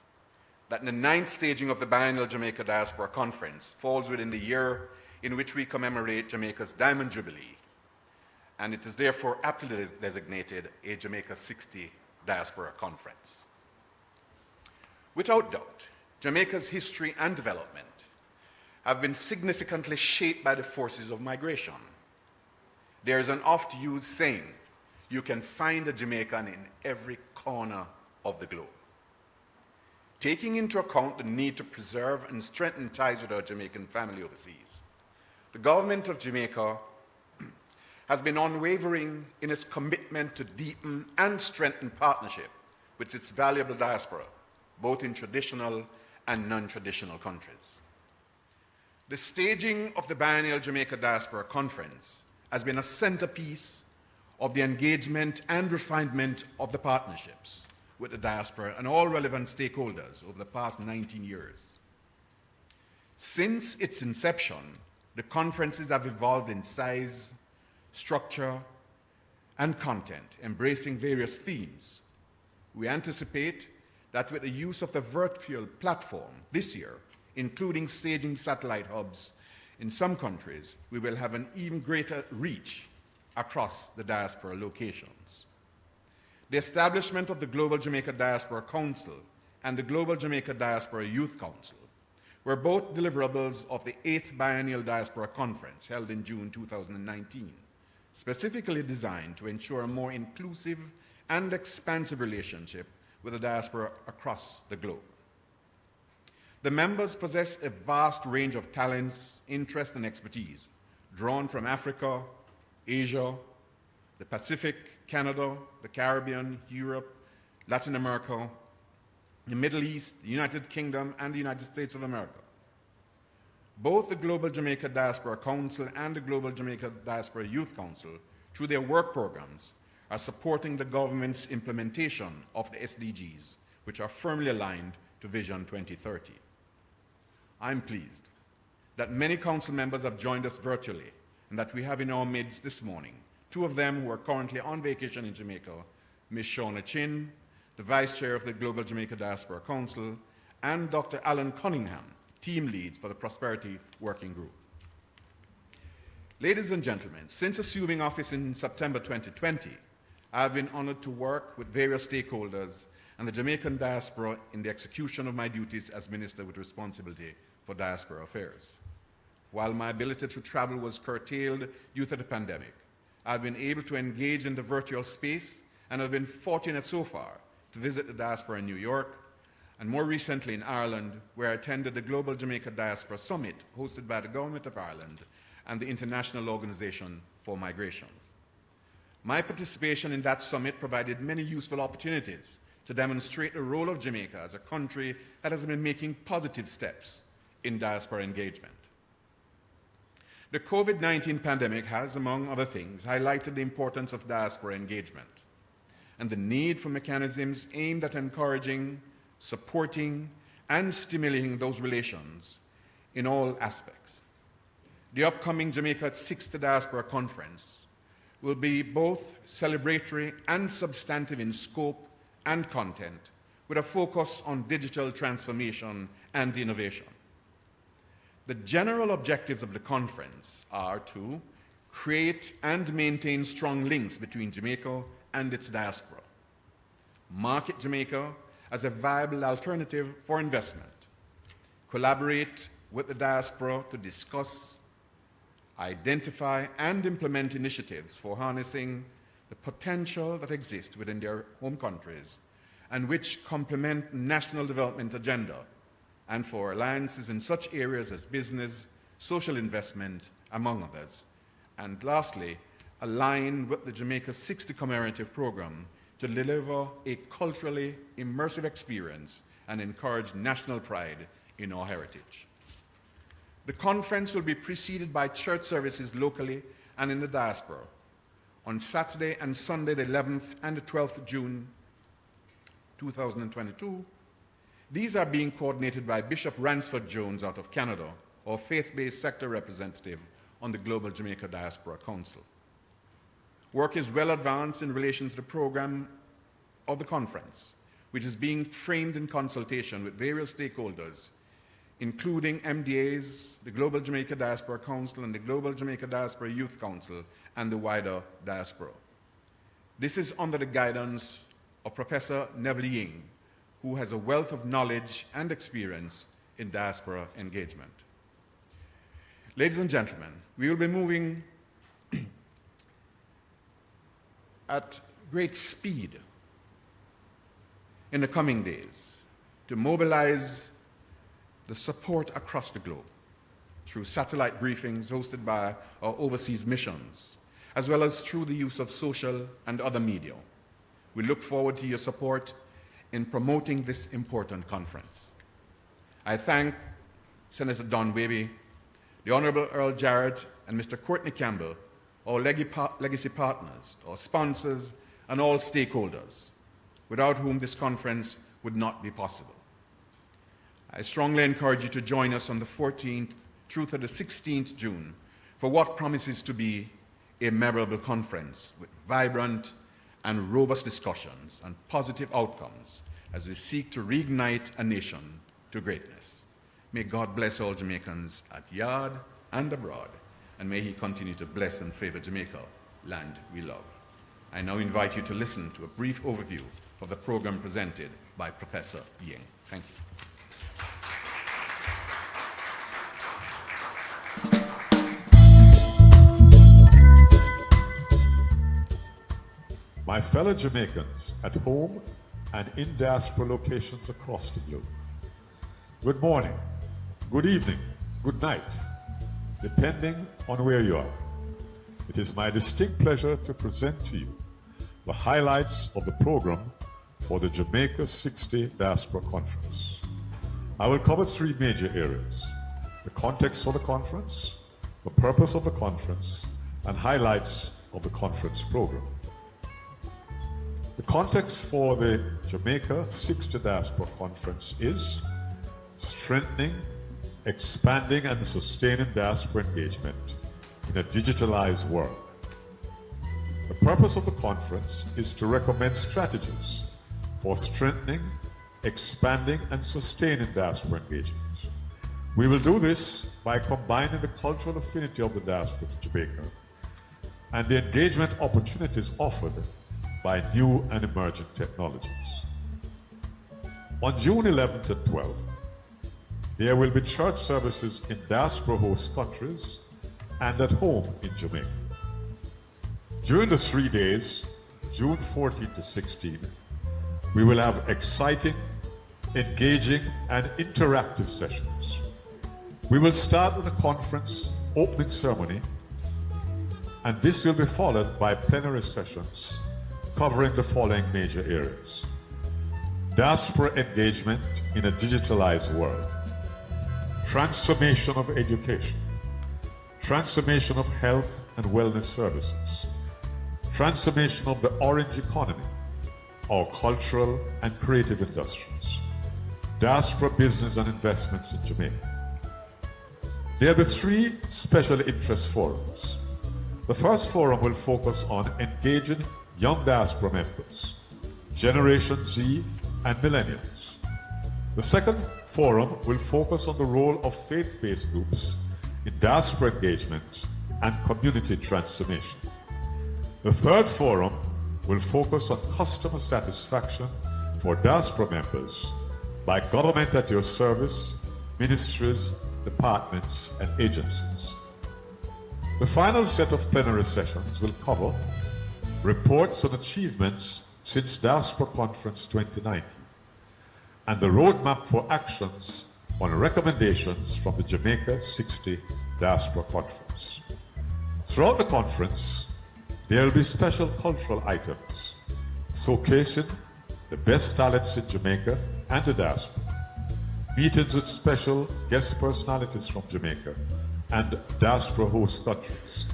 Speaker 3: that the 9th staging of the biennial Jamaica Diaspora Conference falls within the year in which we commemorate Jamaica's Diamond Jubilee, and it is therefore aptly designated a Jamaica 60 Diaspora Conference. Without doubt, Jamaica's history and development have been significantly shaped by the forces of migration. There is an oft-used saying, you can find a Jamaican in every corner of the globe. Taking into account the need to preserve and strengthen ties with our Jamaican family overseas, the government of Jamaica has been unwavering in its commitment to deepen and strengthen partnership with its valuable diaspora, both in traditional and non-traditional countries. The staging of the biennial Jamaica Diaspora Conference has been a centerpiece of the engagement and refinement of the partnerships with the diaspora and all relevant stakeholders over the past 19 years. Since its inception, the conferences have evolved in size, structure, and content, embracing various themes. We anticipate that with the use of the virtual platform this year, including staging satellite hubs in some countries, we will have an even greater reach across the diaspora locations. The establishment of the Global Jamaica Diaspora Council and the Global Jamaica Diaspora Youth Council were both deliverables of the 8th Biennial Diaspora Conference held in June 2019, specifically designed to ensure a more inclusive and expansive relationship with the diaspora across the globe. The members possess a vast range of talents, interests, and expertise
Speaker 12: drawn from Africa, Asia, the Pacific, Canada, the Caribbean, Europe, Latin America, the Middle East, the United Kingdom, and the United States of America. Both the Global Jamaica Diaspora Council and the Global Jamaica Diaspora Youth Council, through their work programs, are supporting the government's implementation of the SDGs, which are firmly aligned to Vision 2030. I'm pleased that many council members have joined us virtually and that we have in our midst this morning two of them who are currently on vacation in Jamaica, Ms. Shauna Chin, the Vice Chair of the Global Jamaica Diaspora Council, and Dr. Alan Cunningham, Team Lead for the Prosperity Working Group. Ladies and gentlemen, since assuming office in September 2020, I have been honored to work with various stakeholders and the Jamaican diaspora in the execution of my duties as Minister with responsibility for diaspora affairs. While my ability to travel was curtailed due to the pandemic, I've been able to engage in the virtual space and have been fortunate so far to visit the diaspora in New York and more recently in Ireland, where I attended the Global Jamaica Diaspora Summit hosted by the Government of Ireland and the International Organization for Migration. My participation in that summit provided many useful opportunities to demonstrate the role of Jamaica as a country that has been making positive steps in diaspora engagement. The COVID-19 pandemic has, among other things, highlighted the importance of diaspora engagement and the need for mechanisms aimed at encouraging, supporting, and stimulating those relations in all aspects. The upcoming Jamaica 6th Diaspora Conference will be both celebratory and substantive in scope and content, with a focus on digital transformation and innovation. The general objectives of the conference are to create and maintain strong links between Jamaica and its diaspora, market Jamaica as a viable alternative for investment, collaborate with the diaspora to discuss, identify, and implement initiatives for harnessing the potential that exists within their home countries and which complement national development agenda, and for alliances in such areas as business, social investment, among others. And lastly, align with the Jamaica 60 commemorative program to deliver a culturally immersive experience and encourage national pride in our heritage. The conference will be preceded by church services locally and in the diaspora on Saturday and Sunday, the 11th and the 12th of June 2022. These are being coordinated by Bishop Ransford Jones out of Canada, our faith-based sector representative on the Global Jamaica Diaspora Council. Work is well advanced in relation to the program of the conference, which is being framed in consultation with various stakeholders, including MDAs, the Global Jamaica Diaspora Council, and the Global Jamaica Diaspora Youth Council, and the wider diaspora. This is under the guidance of Professor Neville Ying, who has a wealth of knowledge and experience in diaspora engagement. Ladies and gentlemen, we will be moving at great speed in the coming days to mobilize the support across the globe through satellite briefings hosted by our overseas missions, as well as through the use of social and other media. We look forward to your support in promoting this important conference. I thank Senator Don Wavy, the Honorable Earl Jarrett, and Mr. Courtney Campbell, our legacy partners, our sponsors, and all stakeholders, without whom this conference would not be possible. I strongly encourage you to join us on the 14th through to the 16th June for what promises to be a memorable conference with vibrant and robust discussions and positive outcomes as we seek to reignite a nation to greatness. May God bless all Jamaicans at yard and abroad, and may He continue to bless and favor Jamaica, land we love. I now invite you to listen to a brief overview of the program presented by Professor Ying. Thank you.
Speaker 13: My fellow Jamaicans at home and in diaspora locations across the globe, good morning, good evening, good night, depending on where you are. It is my distinct pleasure to present to you the highlights of the program for the Jamaica 60 Diaspora Conference. I will cover three major areas: the context for the conference, the purpose of the conference, and highlights of the conference program. The context for the Jamaica 60 Diaspora Conference is strengthening, expanding, and sustaining diaspora engagement in a digitalized world. The purpose of the conference is to recommend strategies for strengthening, expanding, and sustaining diaspora engagement. We will do this by combining the cultural affinity of the diaspora to Jamaica and the engagement opportunities offered by new and emerging technologies. On June 11th and 12th, there will be church services in diaspora host countries and at home in Jamaica. During the 3 days, June 14 to 16, we will have exciting, engaging, and interactive sessions. We will start with a conference opening ceremony, and this will be followed by plenary sessions covering the following major areas: diaspora engagement in a digitalized world, transformation of education, transformation of health and wellness services, transformation of the orange economy, our cultural and creative industries, diaspora business and investments in Jamaica. There will be three special interest forums. The first forum will focus on engaging young diaspora members, Generation Z and millennials. The second forum will focus on the role of faith-based groups in diaspora engagement and community transformation. The third forum will focus on customer satisfaction for diaspora members by government at your service, ministries, departments, and agencies. The final set of plenary sessions will cover reports on achievements since Diaspora Conference 2019 and the roadmap for actions on recommendations from the Jamaica 60 Diaspora Conference. Throughout the conference, there will be special cultural items showcasing the best talents in Jamaica and the diaspora, meetings with special guest personalities from Jamaica and diaspora host countries,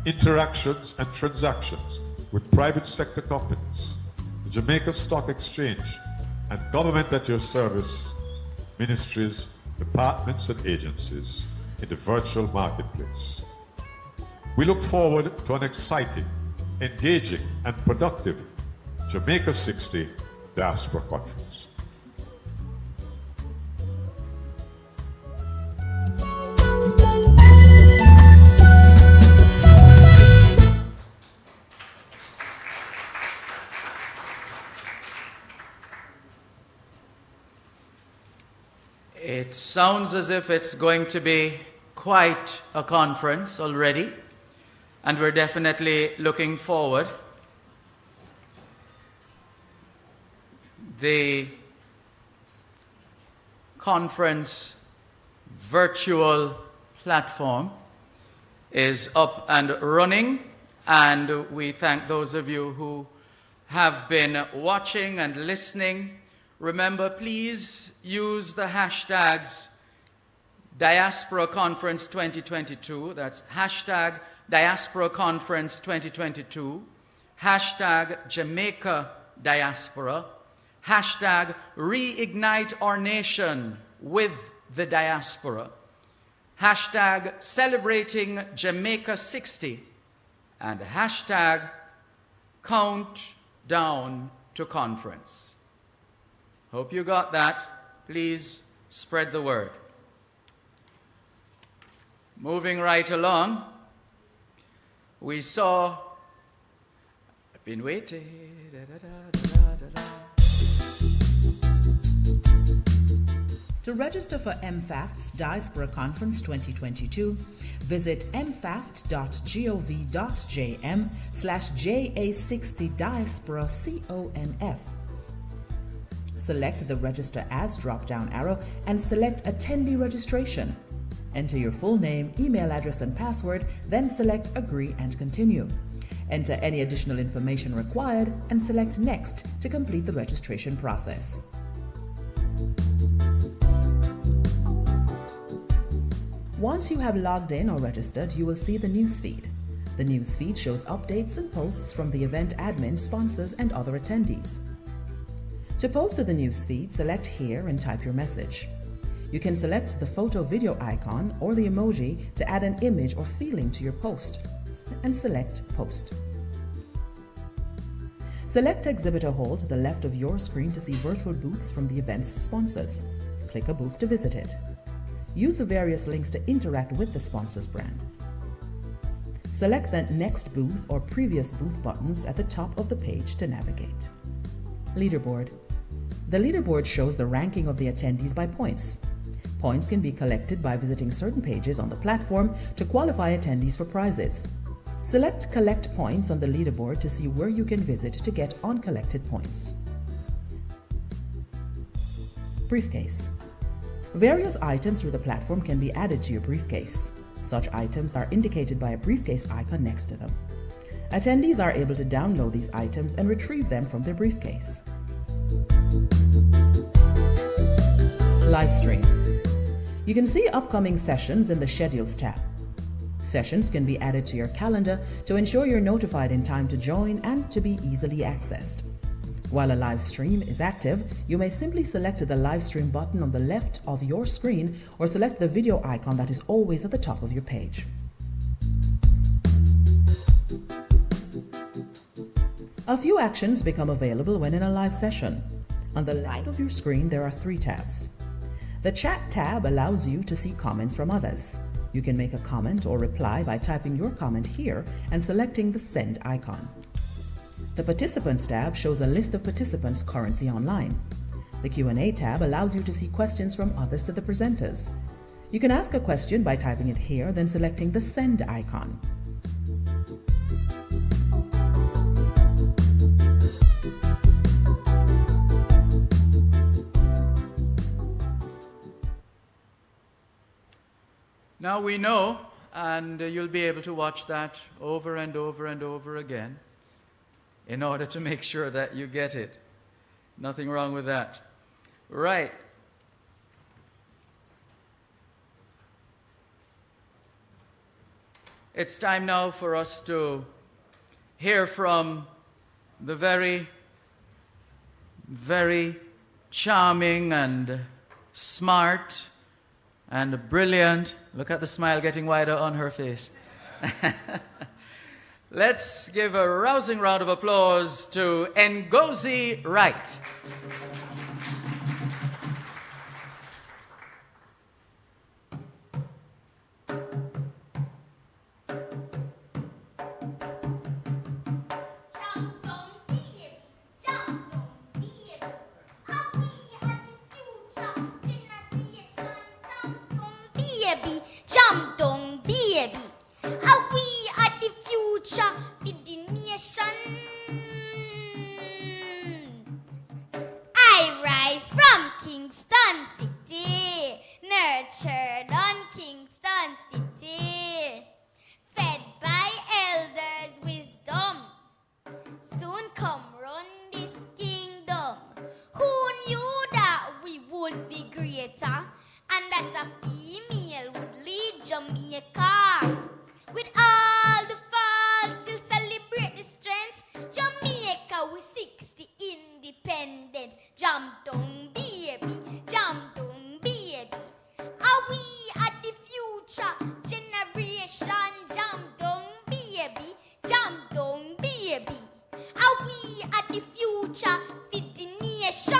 Speaker 13: interactions and transactions with private sector companies, the Jamaica Stock Exchange, and government at your service, ministries, departments, and agencies in the virtual marketplace. We look forward to an exciting, engaging, and productive Jamaica 60 Diaspora Conference.
Speaker 1: It sounds as if it's going to be quite a conference already, and we're definitely looking forward. The conference virtual platform is up and running, and we thank those of you who have been watching and listening. Remember, please use the hashtags Diaspora Conference 2022. That's hashtag Diaspora Conference 2022, hashtag Jamaica Diaspora, hashtag Reignite Our Nation with the Diaspora, hashtag Celebrating Jamaica 60, and hashtag Countdown to Conference. Hope you got that. Please spread the word. Moving right along, we saw, I've been waiting.
Speaker 14: To register for MFAFT's Diaspora Conference 2022, visit mfaft.gov.jm/JA60Diaspora Select the Register As drop-down arrow and select Attendee Registration. Enter your full name, email address, and password, then select Agree and Continue. Enter any additional information required and select Next to complete the registration process. Once you have logged in or registered, you will see the newsfeed. The newsfeed shows updates and posts from the event admin, sponsors, and other attendees. To post to the newsfeed, select Here and type your message. You can select the photo video icon or the emoji to add an image or feeling to your post, and select Post. Select Exhibitor Hall to the left of your screen to see virtual booths from the event's sponsors. Click a booth to visit it. Use the various links to interact with the sponsor's brand. Select the Next Booth or Previous Booth buttons at the top of the page to navigate. Leaderboard. The leaderboard shows the ranking of the attendees by points. Points can be collected by visiting certain pages on the platform to qualify attendees for prizes. Select Collect Points on the leaderboard to see where you can visit to get uncollected points. Briefcase. Various items through the platform can be added to your briefcase. Such items are indicated by a briefcase icon next to them. Attendees are able to download these items and retrieve them from their briefcase. Livestream. You can see upcoming sessions in the Schedules tab. Sessions can be added to your calendar to ensure you're notified in time to join and to be easily accessed. While a live stream is active, you may simply select the live stream button on the left of your screen or select the video icon that is always at the top of your page. A few actions become available when in a live session. On the left of your screen, there are 3 tabs. The Chat tab allows you to see comments from others. You can make a comment or reply by typing your comment here and selecting the Send icon. The Participants tab shows a list of participants currently online. The Q&A tab allows you to see questions from others to the presenters. You can ask a question by typing it here, then selecting the Send icon.
Speaker 1: Now we know, and you'll be able to watch that over and over and over again in order to make sure that you get it. Nothing wrong with that. Right. It's time now for us to hear from the very, very charming and smart and brilliant. Look at the smile getting wider on her face. Let's give a rousing round of applause to Ngozi Wright.
Speaker 8: Baby, jump down, baby. How we are the future with the nation. I rise from Kingston City, nurtured on Kingston City, fed by elders' wisdom. Soon come run this kingdom. Who knew that we would be greater? And that a female would lead Jamaica. With all the falls, still celebrate the strength. Jamaica with 60 independence. Jump down, baby, jump down, baby. Are we at the future generation? Jump down, baby, jump down, baby. Are we at the future for the nation?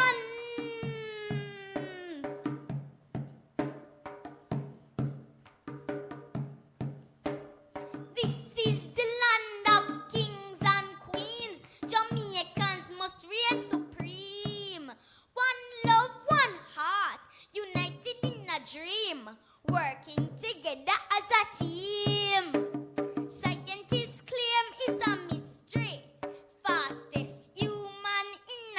Speaker 8: This is the land of kings and queens. Jamaicans must reign supreme. One love, one heart, united in a dream, working together as a team. Scientists claim it's a mystery, fastest human in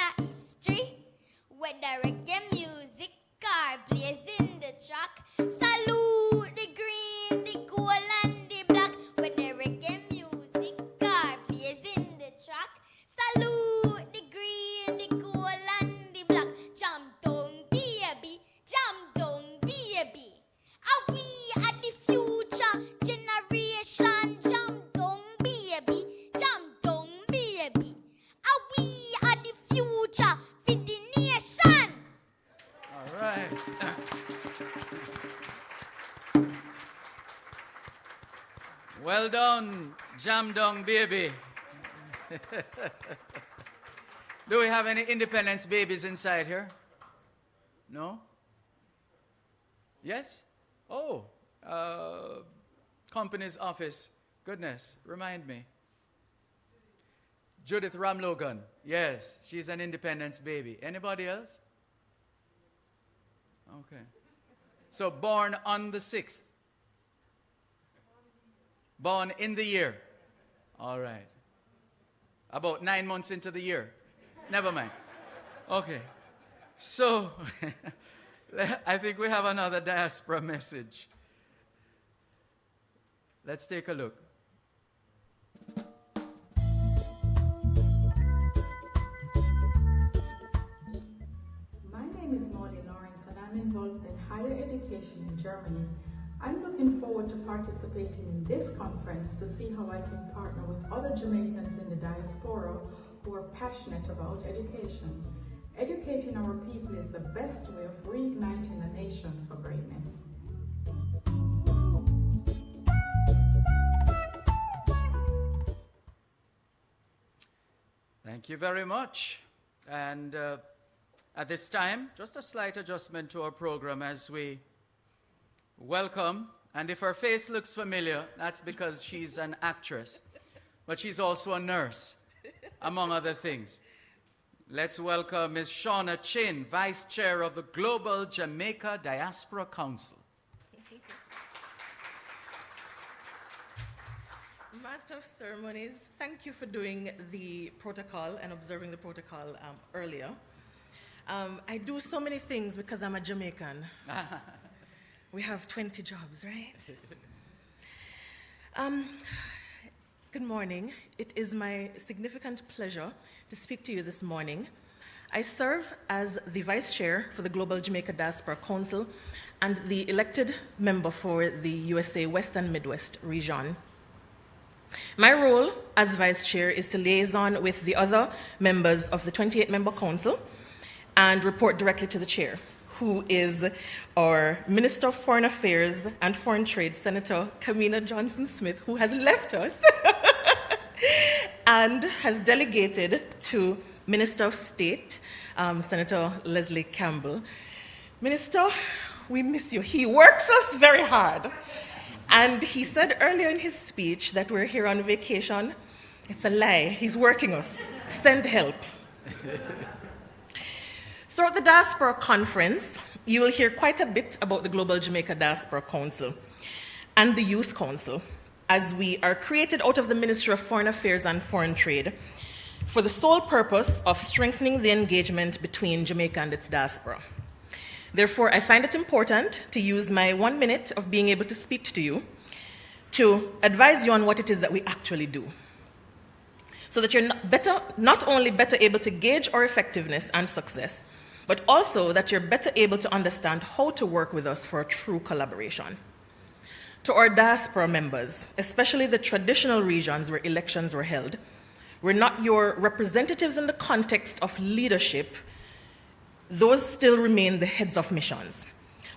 Speaker 1: Well done, Jam Dong baby. Do we have any Independence babies inside here? No? Yes? Oh, company's office. Goodness, remind me. Judith Ramlogan. Yes, she's an Independence baby. Anybody else? Okay. So born on the 6th. Born in the year. All right. About 9 months into the year. Never mind. Okay. So, I think we have another diaspora message. Let's take a look.
Speaker 15: My name is Molly Lawrence and I'm involved in higher education in Germany. I'm looking forward to participating in this conference to see how I can partner with other Jamaicans in the diaspora who are passionate about education. Educating our people is the best way of reigniting a nation for greatness.
Speaker 1: Thank you very much. And at this time, just a slight adjustment to our program as we welcome, and if her face looks familiar, that's because she's an actress, but she's also a nurse, among other things. Let's welcome Ms. Shauna Chin, Vice Chair of the Global Jamaica Diaspora Council.
Speaker 16: Master of Ceremonies, thank you for doing the protocol and observing the protocol earlier. I do so many things because I'm a Jamaican. We have 20 jobs, right? Good morning. It is my significant pleasure to speak to you this morning. I serve as the Vice Chair for the Global Jamaica Diaspora Council and the elected member for the USA West and Midwest region. My role as Vice Chair is to liaison with the other members of the 28-member council and report directly to the Chair, who is our Minister of Foreign Affairs and Foreign Trade, Senator Kamina Johnson-Smith, who has left us and has delegated to Minister of State, Senator Leslie Campbell. Minister, we miss you. He works us very hard. And he said earlier in his speech that we're here on vacation. It's a lie. He's working us. Send help. Throughout the Diaspora Conference, you will hear quite a bit about the Global Jamaica Diaspora Council and the Youth Council, as we are created out of the Ministry of Foreign Affairs and Foreign Trade for the sole purpose of strengthening the engagement between Jamaica and its diaspora. Therefore, I find it important to use my 1 minute of being able to speak to you to advise you on what it is that we actually do, so that you're not only better able to gauge our effectiveness and success, but also that you're better able to understand how to work with us for a true collaboration. To our diaspora members, especially the traditional regions where elections were held, we're not your representatives in the context of leadership. Those still remain the heads of missions.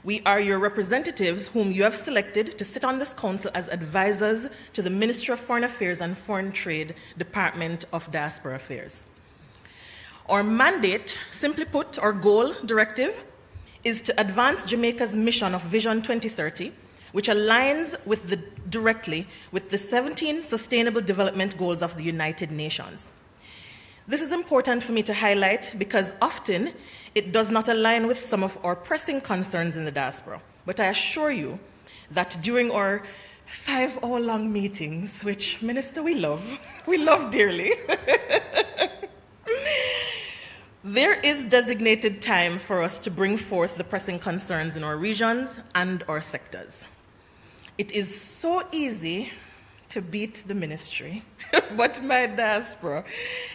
Speaker 16: We are your representatives whom you have selected to sit on this council as advisors to the Ministry of Foreign Affairs and Foreign Trade, Department of Diaspora Affairs. Our mandate, simply put, our goal, directive, is to advance Jamaica's mission of Vision 2030, which aligns directly with the 17 Sustainable Development Goals of the United Nations. This is important for me to highlight because often it does not align with some of our pressing concerns in the diaspora. But I assure you that during our 5-hour-long meetings, which, Minister, we love dearly, there is designated time for us to bring forth the pressing concerns in our regions and our sectors. It is so easy to beat the ministry, but my diaspora,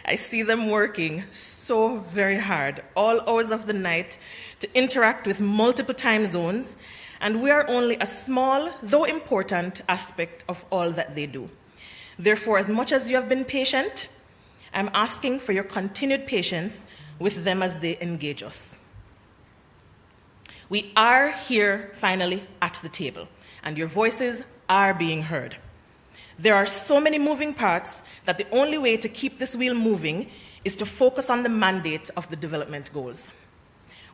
Speaker 16: I see them working so very hard, all hours of the night, to interact with multiple time zones, and we are only a small, though important, aspect of all that they do. Therefore, as much as you have been patient, I'm asking for your continued patience with them as they engage us. We are here finally at the table, and your voices are being heard. There are so many moving parts that the only way to keep this wheel moving is to focus on the mandate of the development goals,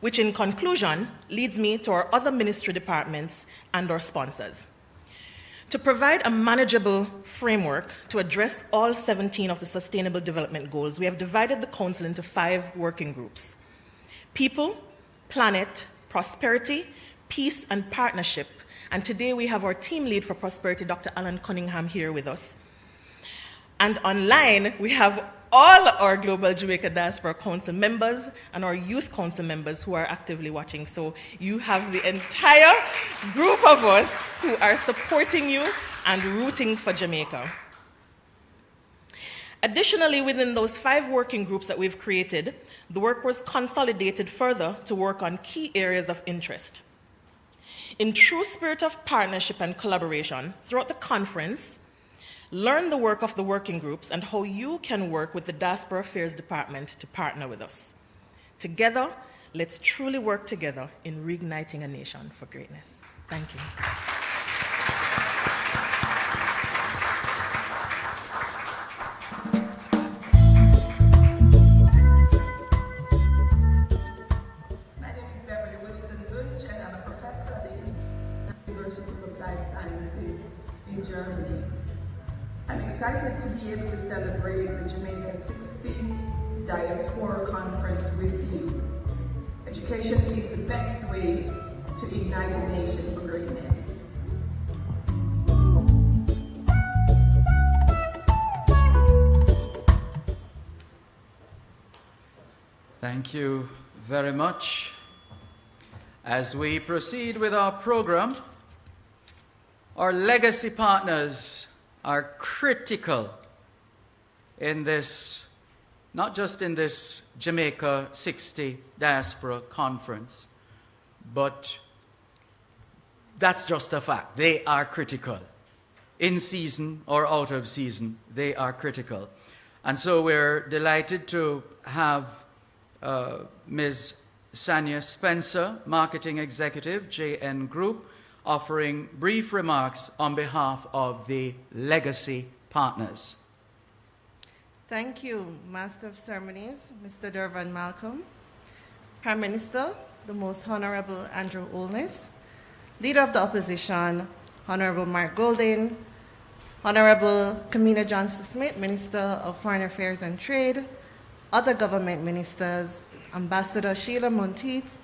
Speaker 16: which in conclusion leads me to our other ministry departments and our sponsors. To provide a manageable framework to address all 17 of the Sustainable Development Goals, we have divided the Council into 5 working groups: People, Planet, Prosperity, Peace, and Partnership. And today we have our team lead for Prosperity, Dr. Alan Cunningham, here with us. And online, we have all our Global Jamaica Diaspora Council members and our Youth Council members who are actively watching. So you have the entire group of us who are supporting you and rooting for Jamaica. Additionally, within those 5 working groups that we've created, the work was consolidated further to work on key areas of interest. In true spirit of partnership and collaboration, throughout the conference, learn the work of the working groups and how you can work with the Diaspora Affairs Department to partner with us. Together, let's truly work together in reigniting a nation for greatness. Thank you.
Speaker 17: My name is Beverly Wilson Bunch, and I'm a professor at the University of Applied Sciences in Germany. I'm excited to be able to celebrate the Jamaica 60th Diaspora Conference with you. Education is the best way to ignite a nation for greatness.
Speaker 1: Thank you very much. As we proceed with our program, our legacy partners are critical in this, not just in this Jamaica 60 Diaspora Conference, but that's just a fact. They are critical. In season or out of season, they are critical. And so we're delighted to have Ms. Sanya Spencer, Marketing Executive, JN Group, offering brief remarks on behalf of the legacy partners.
Speaker 18: Thank you, Master of Ceremonies, Mr. Dervan Malcolm, Prime Minister, the Most Honorable Andrew Holness, Leader of the Opposition, Honorable Mark Golding, Honorable Kamina Johnson-Smith, Minister of Foreign Affairs and Trade, other government ministers, Ambassador Sheila Monteith,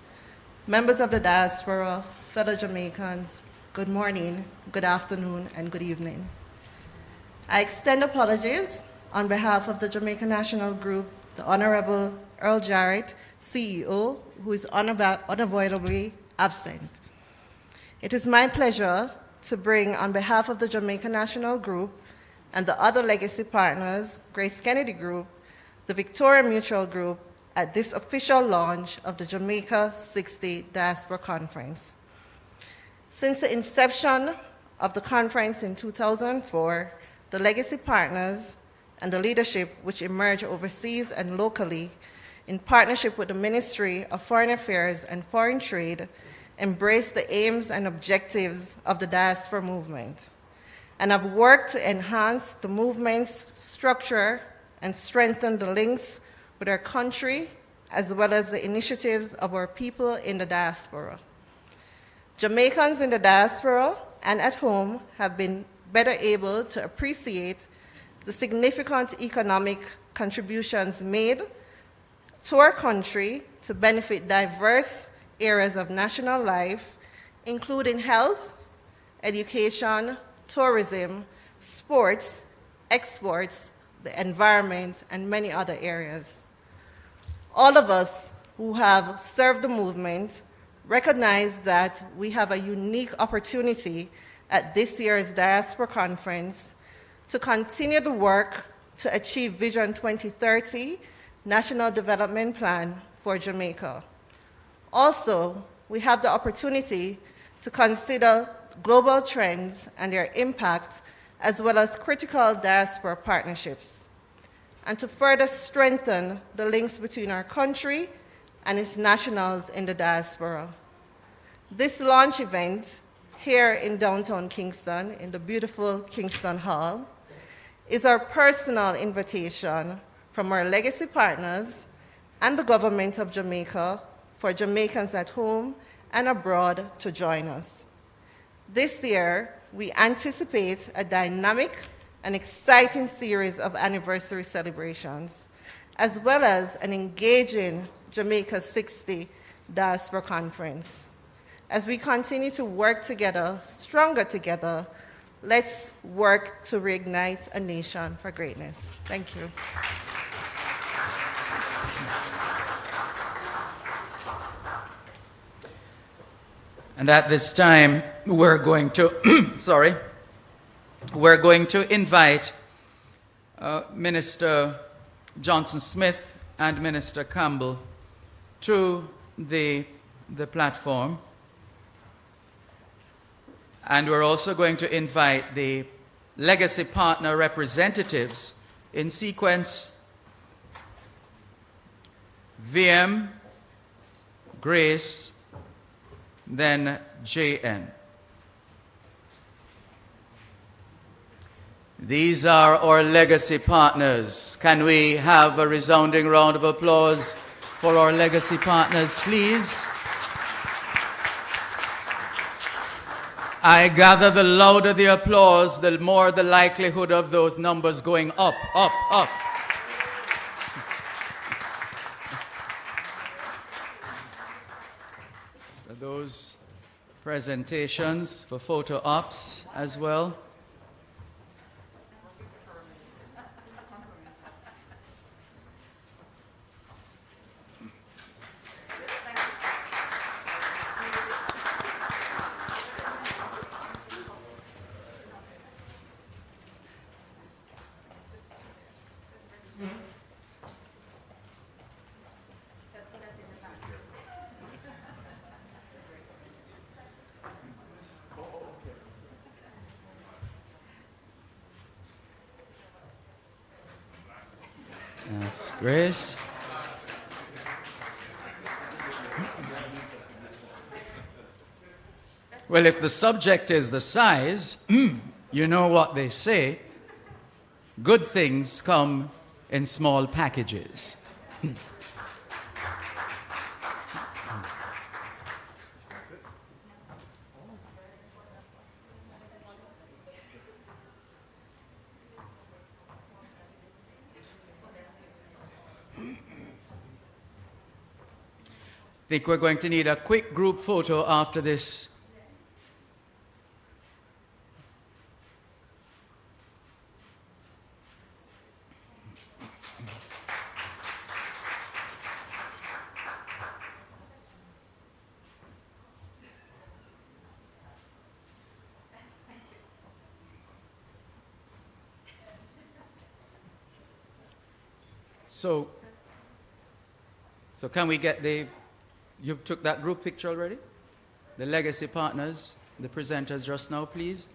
Speaker 18: members of the diaspora, fellow Jamaicans, good morning, good afternoon, and good evening. I extend apologies on behalf of the Jamaica National Group, the Honorable Earl Jarrett, CEO, who is unavoidably absent. It is my pleasure to bring, on behalf of the Jamaica National Group and the other legacy partners, Grace Kennedy Group, the Victoria Mutual Group, at this official launch of the Jamaica 60 Diaspora Conference. Since the inception of the conference in 2004, the legacy partners and the leadership which emerged overseas and locally in partnership with the Ministry of Foreign Affairs and Foreign Trade embrace the aims and objectives of the diaspora movement and have worked to enhance the movement's structure and strengthen the links with our country, as well as the initiatives of our people in the diaspora. Jamaicans in the diaspora and at home have been better able to appreciate the significant economic contributions made to our country to benefit diverse areas of national life, including health, education, tourism, sports, exports, the environment, and many other areas. All of us who have served the movement recognize that we have a unique opportunity at this year's Diaspora Conference to continue the work to achieve Vision 2030 National Development Plan for Jamaica. Also, we have the opportunity to consider global trends and their impact, as well as critical diaspora partnerships, and to further strengthen the links between our country and its nationals in the diaspora. This launch event here in downtown Kingston, in the beautiful Kingston Hall, is our personal invitation from our legacy partners and the government of Jamaica for Jamaicans at home and abroad to join us. This year, we anticipate a dynamic and exciting series of anniversary celebrations, as well as an engaging Jamaica 60 Diaspora Conference. As we continue to work together, stronger together, let's work to reignite a nation for greatness. Thank you.
Speaker 1: And at this time, we're going to, we're going to invite Minister Johnson Smith and Minister Campbell to the platform. And we're also going to invite the legacy partner representatives in sequence: VM, Grace, then JN. These are our legacy partners. Can we have a resounding round of applause for our legacy partners, please? I gather the louder the applause, the more the likelihood of those numbers going up, up, up. So those presentations for photo ops as well. That's great. Well, if the subject is the size, you know what they say. Good things come in small packages. I think we're going to need a quick group photo after this. So can we get the... You took that group picture already? The legacy partners, the presenters just now, please.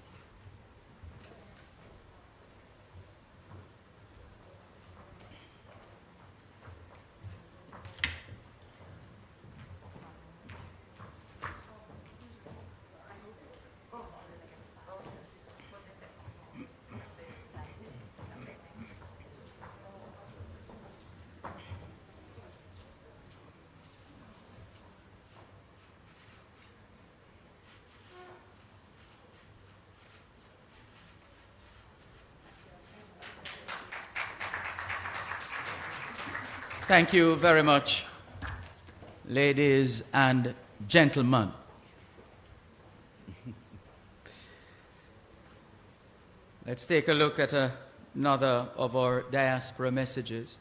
Speaker 1: Thank you very much, ladies and gentlemen. Let's take a look at another of our diaspora messages.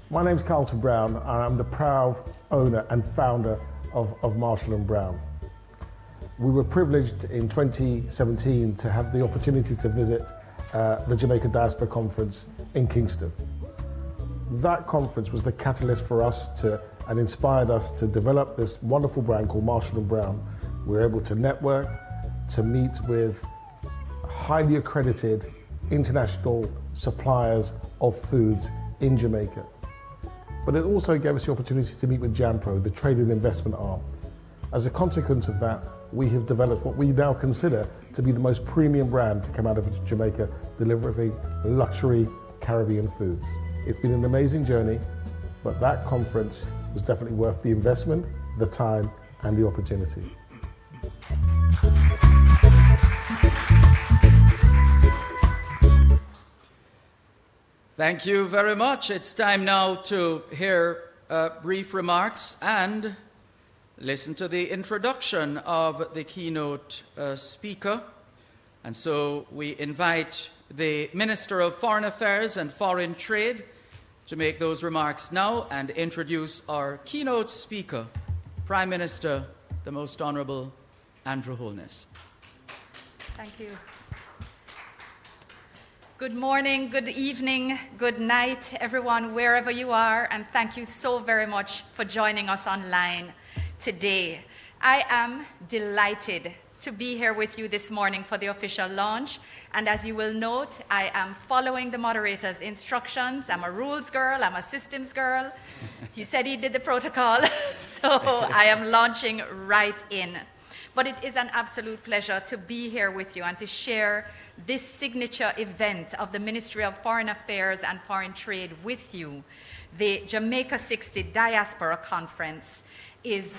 Speaker 19: My name's Carlton Brown, and I'm the proud owner and founder of Marshall & Brown. We were privileged in 2017 to have the opportunity to visit the Jamaica Diaspora Conference in Kingston. That conference was the catalyst for us and inspired us to develop this wonderful brand called Marshall & Brown. We were able to network, to meet with highly accredited international suppliers of foods in Jamaica. But it also gave us the opportunity to meet with JAMPRO, the trade and investment arm. As a consequence of that, we have developed what we now consider to be the most premium brand to come out of Jamaica, delivering luxury Caribbean foods. It's been an amazing journey, but that conference was definitely worth the investment, the time, and the opportunity.
Speaker 1: Thank you very much. It's time now to hear brief remarks and listen to the introduction of the keynote speaker. And so we invite the Minister of Foreign Affairs and Foreign Trade to make those remarks now and introduce our keynote speaker, Prime Minister, the Most Honorable Andrew Holness.
Speaker 20: Thank you. Good morning, good evening, good night, everyone, wherever you are, and thank you so very much for joining us online today. I am delighted to be here with you this morning for the official launch, and as you will note, I am following the moderator's instructions. I'm a rules girl, I'm a systems girl. He said he did the protocol, so I am launching right in. But it is an absolute pleasure to be here with you and to share this signature event of the Ministry of Foreign Affairs and Foreign Trade with you. The Jamaica 60 Diaspora Conference is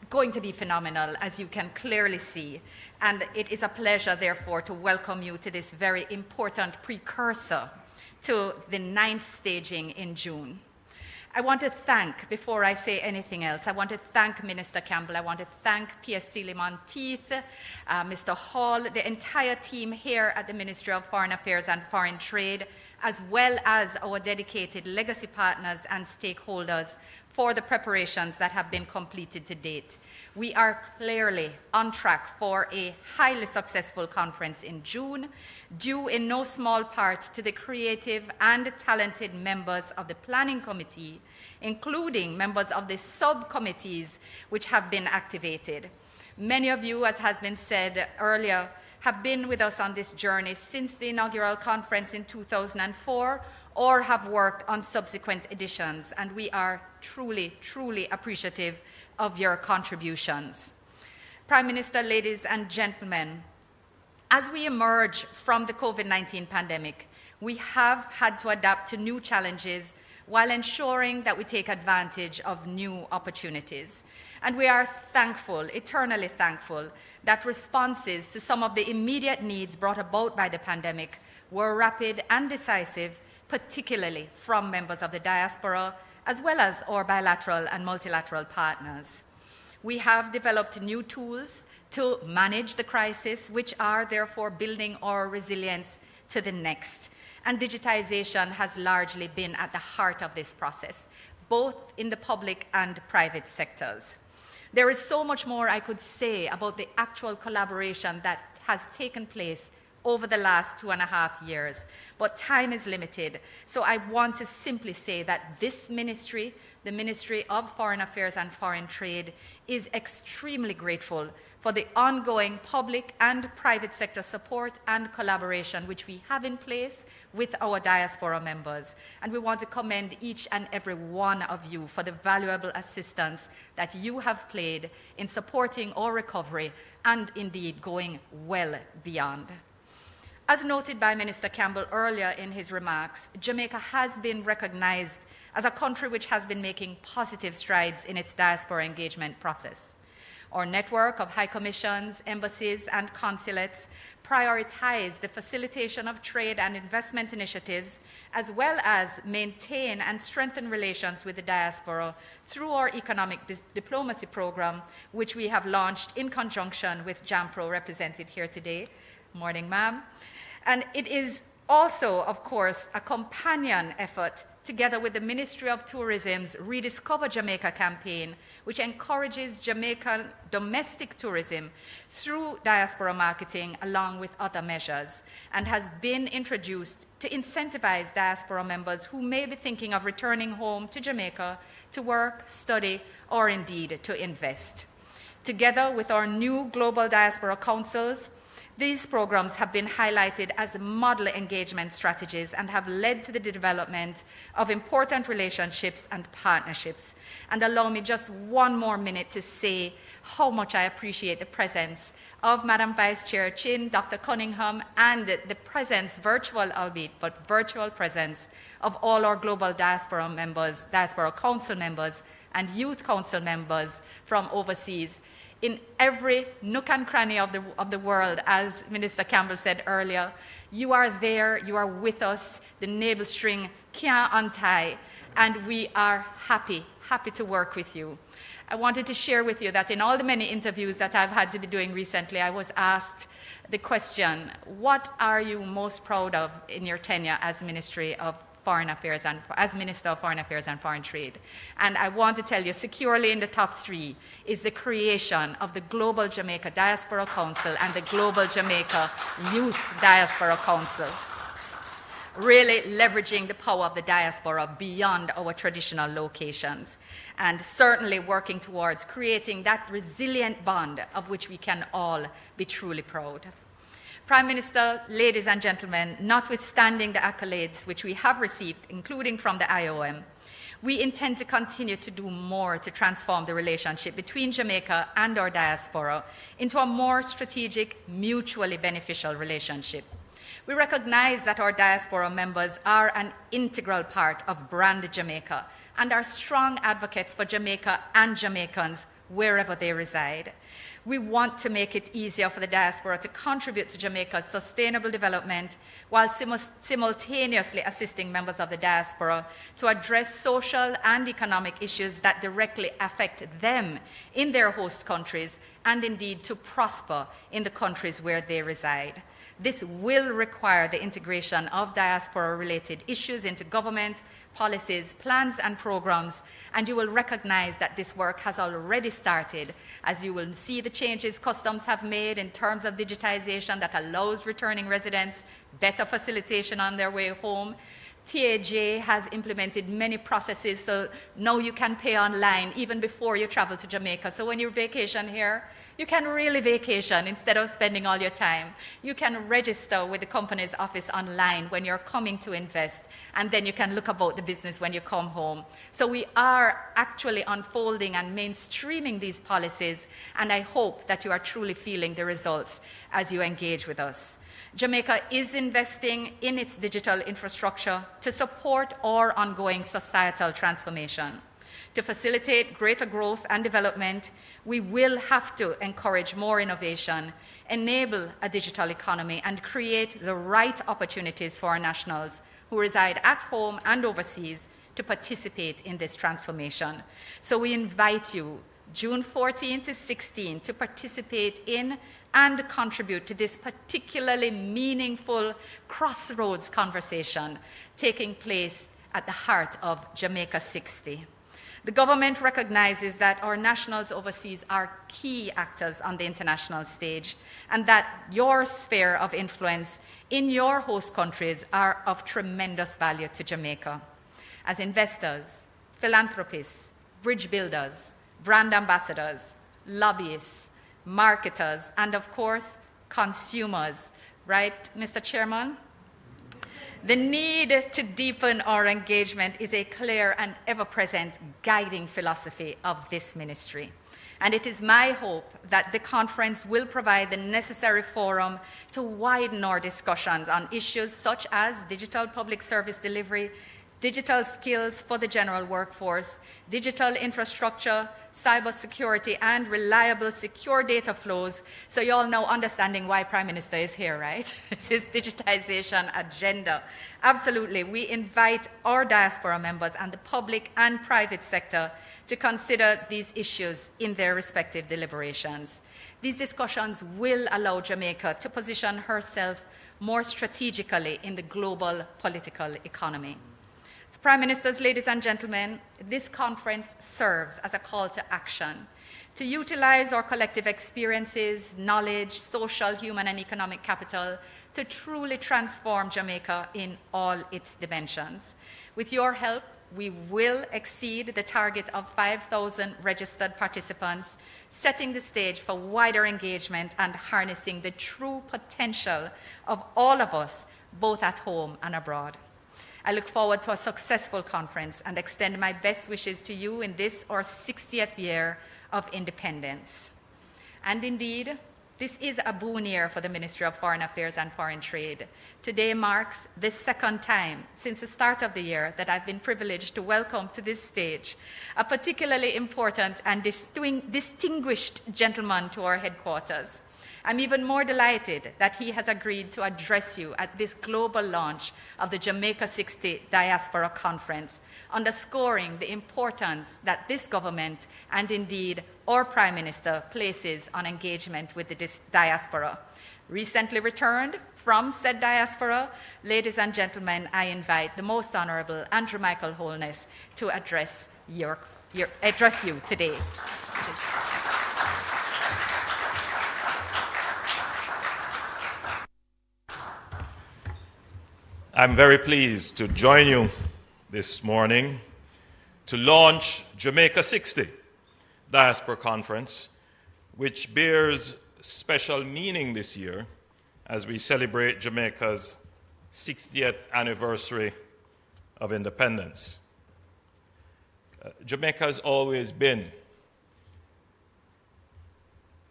Speaker 20: going to be phenomenal, as you can clearly see. And it is a pleasure, therefore, to welcome you to this very important precursor to the 9th staging in June. I want to thank, before I say anything else, I want to thank Minister Campbell, I want to thank P.S. Sealy-Monteith, Mr. Hall, the entire team here at the Ministry of Foreign Affairs and Foreign Trade, as well as our dedicated legacy partners and stakeholders for the preparations that have been completed to date. We are clearly on track for a highly successful conference in June, due in no small part to the creative and talented members of the planning committee, including members of the subcommittees which have been activated. Many of you, as has been said earlier, have been with us on this journey since the inaugural conference in 2004, or have worked on subsequent editions, and we are truly, truly appreciative of your contributions. Prime Minister, ladies and gentlemen, as we emerge from the COVID-19 pandemic, we have had to adapt to new challenges while ensuring that we take advantage of new opportunities. And we are thankful, eternally thankful, that responses to some of the immediate needs brought about by the pandemic were rapid and decisive, particularly from members of the diaspora, as well as our bilateral and multilateral partners. We have developed new tools to manage the crisis, which are therefore building our resilience to the next. And digitization has largely been at the heart of this process, both in the public and private sectors. There is so much more I could say about the actual collaboration that has taken place over the last 2.5 years, but time is limited. So I want to simply say that this ministry, the Ministry of Foreign Affairs and Foreign Trade, is extremely grateful for the ongoing public and private sector support and collaboration which we have in place with our diaspora members. And we want to commend each and every one of you for the valuable assistance that you have played in supporting our recovery and indeed going well beyond. As noted by Minister Campbell earlier in his remarks, Jamaica has been recognized as a country which has been making positive strides in its diaspora engagement process. Our network of high commissions, embassies, and consulates prioritize the facilitation of trade and investment initiatives, as well as maintain and strengthen relations with the diaspora through our economic diplomacy program, which we have launched in conjunction with JAMPRO, represented here today. Morning, ma'am. And it is also, of course, a companion effort together with the Ministry of Tourism's Rediscover Jamaica campaign, which encourages Jamaican domestic tourism through diaspora marketing along with other measures, and has been introduced to incentivize diaspora members who may be thinking of returning home to Jamaica to work, study, or indeed to invest. Together with our new global diaspora councils, These programs have been highlighted as model engagement strategies and have led to the development of important relationships and partnerships. And allow me just one more minute to say how much I appreciate the presence of Madam Vice Chair Chin, Dr. Cunningham, and the presence, virtual albeit, but virtual presence of all our global diaspora members, diaspora council members, and youth council members from overseas. In every nook and cranny of the world, as Minister Campbell said earlier, you are there, you are with us, the navel string can't untie, and we are happy to work with you. I wanted to share with you that in all the many interviews that I've had to be doing recently, I was asked the question, what are you most proud of in your tenure as Ministry of Foreign Affairs and as Minister of Foreign Affairs and Foreign Trade? And I want to tell you, securely in the top 3 is the creation of the Global Jamaica Diaspora Council and the Global Jamaica Youth Diaspora Council, really leveraging the power of the diaspora beyond our traditional locations, and certainly working towards creating that resilient bond of which we can all be truly proud. Prime Minister, ladies and gentlemen, notwithstanding the accolades which we have received, including from the IOM, we intend to continue to do more to transform the relationship between Jamaica and our diaspora into a more strategic, mutually beneficial relationship. We recognize that our diaspora members are an integral part of Brand Jamaica and are strong advocates for Jamaica and Jamaicans wherever they reside. We want to make it easier for the diaspora to contribute to Jamaica's sustainable development while simultaneously assisting members of the diaspora to address social and economic issues that directly affect them in their host countries and indeed to prosper in the countries where they reside. This will require the integration of diaspora-related issues into government, policies, plans, and programs, and you will recognize that this work has already started, as you will see the changes customs have made in terms of digitization that allows returning residents better facilitation on their way home. TAJ has implemented many processes, so now you can pay online even before you travel to Jamaica. So when you vacation here, you can really vacation instead of spending all your time. You can register with the company's office online when you're coming to invest, and then you can look about the business when you come home. So we are actually unfolding and mainstreaming these policies, and I hope that you are truly feeling the results as you engage with us. Jamaica is investing in its digital infrastructure to support our ongoing societal transformation. To facilitate greater growth and development, we will have to encourage more innovation, enable a digital economy, and create the right opportunities for our nationals who reside at home and overseas to participate in this transformation. So we invite you, June 14 to 16, to participate in and contribute to this particularly meaningful crossroads conversation taking place at the heart of Jamaica 60. The government recognizes that our nationals overseas are key actors on the international stage, and that your sphere of influence in your host countries are of tremendous value to Jamaica. As investors, philanthropists, bridge builders, brand ambassadors, lobbyists, marketers, and of course, consumers, right, Mr. Chairman? The need to deepen our engagement is a clear and ever-present guiding philosophy of this ministry. And it is my hope that the conference will provide the necessary forum to widen our discussions on issues such as digital public service delivery, digital skills for the general workforce, digital infrastructure, cybersecurity, and reliable, secure data flows. So you all know, understanding why Prime Minister is here, right? It's his digitization agenda. Absolutely. We invite our diaspora members and the public and private sector to consider these issues in their respective deliberations. These discussions will allow Jamaica to position herself more strategically in the global political economy. Prime Ministers, ladies and gentlemen, this conference serves as a call to action to utilize our collective experiences, knowledge, social, human, and economic capital to truly transform Jamaica in all its dimensions. With your help, we will exceed the target of 5,000 registered participants, setting the stage for wider engagement and harnessing the true potential of all of us, both at home and abroad. I look forward to a successful conference and extend my best wishes to you in this, our 60th year of independence. And indeed, this is a boon year for the Ministry of Foreign Affairs and Foreign Trade. Today marks the second time since the start of the year that I've been privileged to welcome to this stage a particularly important and distinguished gentleman to our headquarters. I'm even more delighted that he has agreed to address you at this global launch of the Jamaica 60 Diaspora Conference, underscoring the importance that this government and indeed our Prime Minister places on engagement with the diaspora. Recently returned from said diaspora, ladies and gentlemen, I invite the Most Honorable Andrew Michael Holness to address you today.
Speaker 21: I'm very pleased to join you this morning to launch Jamaica 60 Diaspora Conference, which bears special meaning this year as we celebrate Jamaica's 60th anniversary of independence. Jamaica has always been,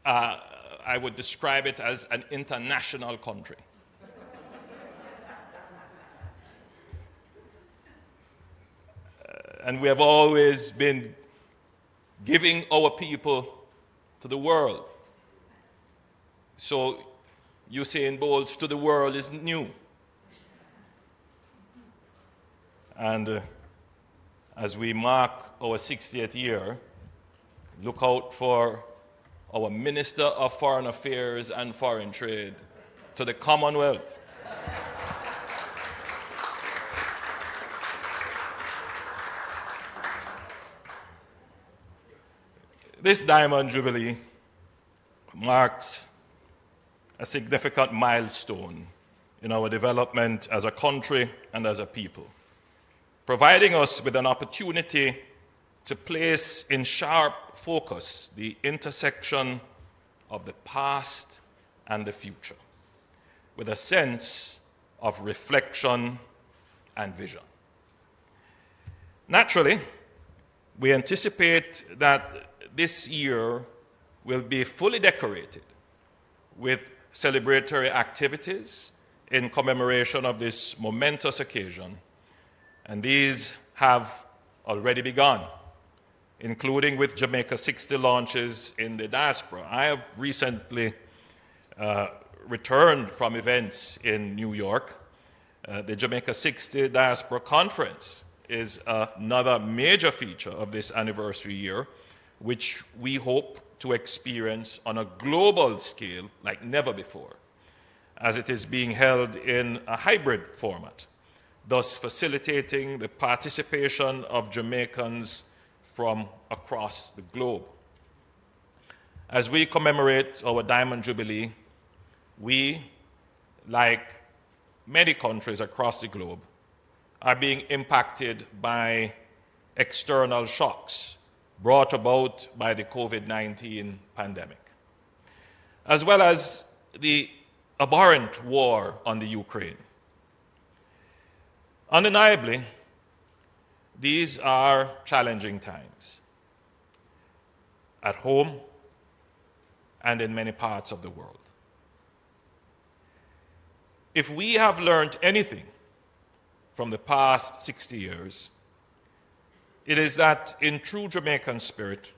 Speaker 21: I would describe it as an international country. And we have always been giving our people to the world. So Usain Bolt's "to the world" is new. And as we mark our 60th year, look out for our Minister of Foreign Affairs and Foreign Trade to the Commonwealth. This Diamond Jubilee marks a significant milestone in our development as a country and as a people, providing us with an opportunity to place in sharp focus the intersection of the past and the future, with a sense of reflection and vision. Naturally, we anticipate that this year will be fully decorated with celebratory activities in commemoration of this momentous occasion, and these have already begun, including with Jamaica 60 launches in the diaspora. I have recently returned from events in New York. The Jamaica 60 Diaspora Conference is another major feature of this anniversary year, which we hope to experience on a global scale like never before, as it is being held in a hybrid format, thus facilitating the participation of Jamaicans from across the globe. As we commemorate our Diamond Jubilee, we, like many countries across the globe, are being impacted by external shocks brought about by the COVID-19 pandemic, as well as the abhorrent war on the Ukraine. Undeniably, these are challenging times, at home and in many parts of the world. If we have learned anything from the past 60 years, it is that in true Jamaican spirit,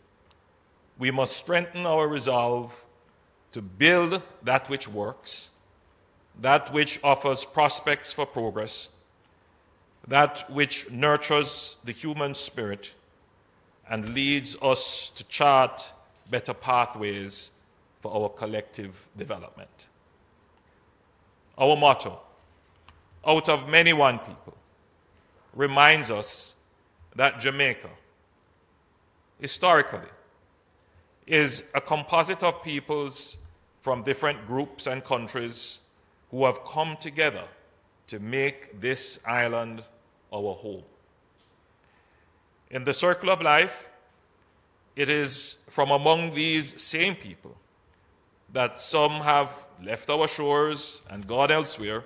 Speaker 21: we must strengthen our resolve to build that which works, that which offers prospects for progress, that which nurtures the human spirit and leads us to chart better pathways for our collective development. Our motto, "Out of many one people," reminds us that Jamaica, historically, is a composite of peoples from different groups and countries who have come together to make this island our home. In the circle of life, it is from among these same people that some have left our shores and gone elsewhere.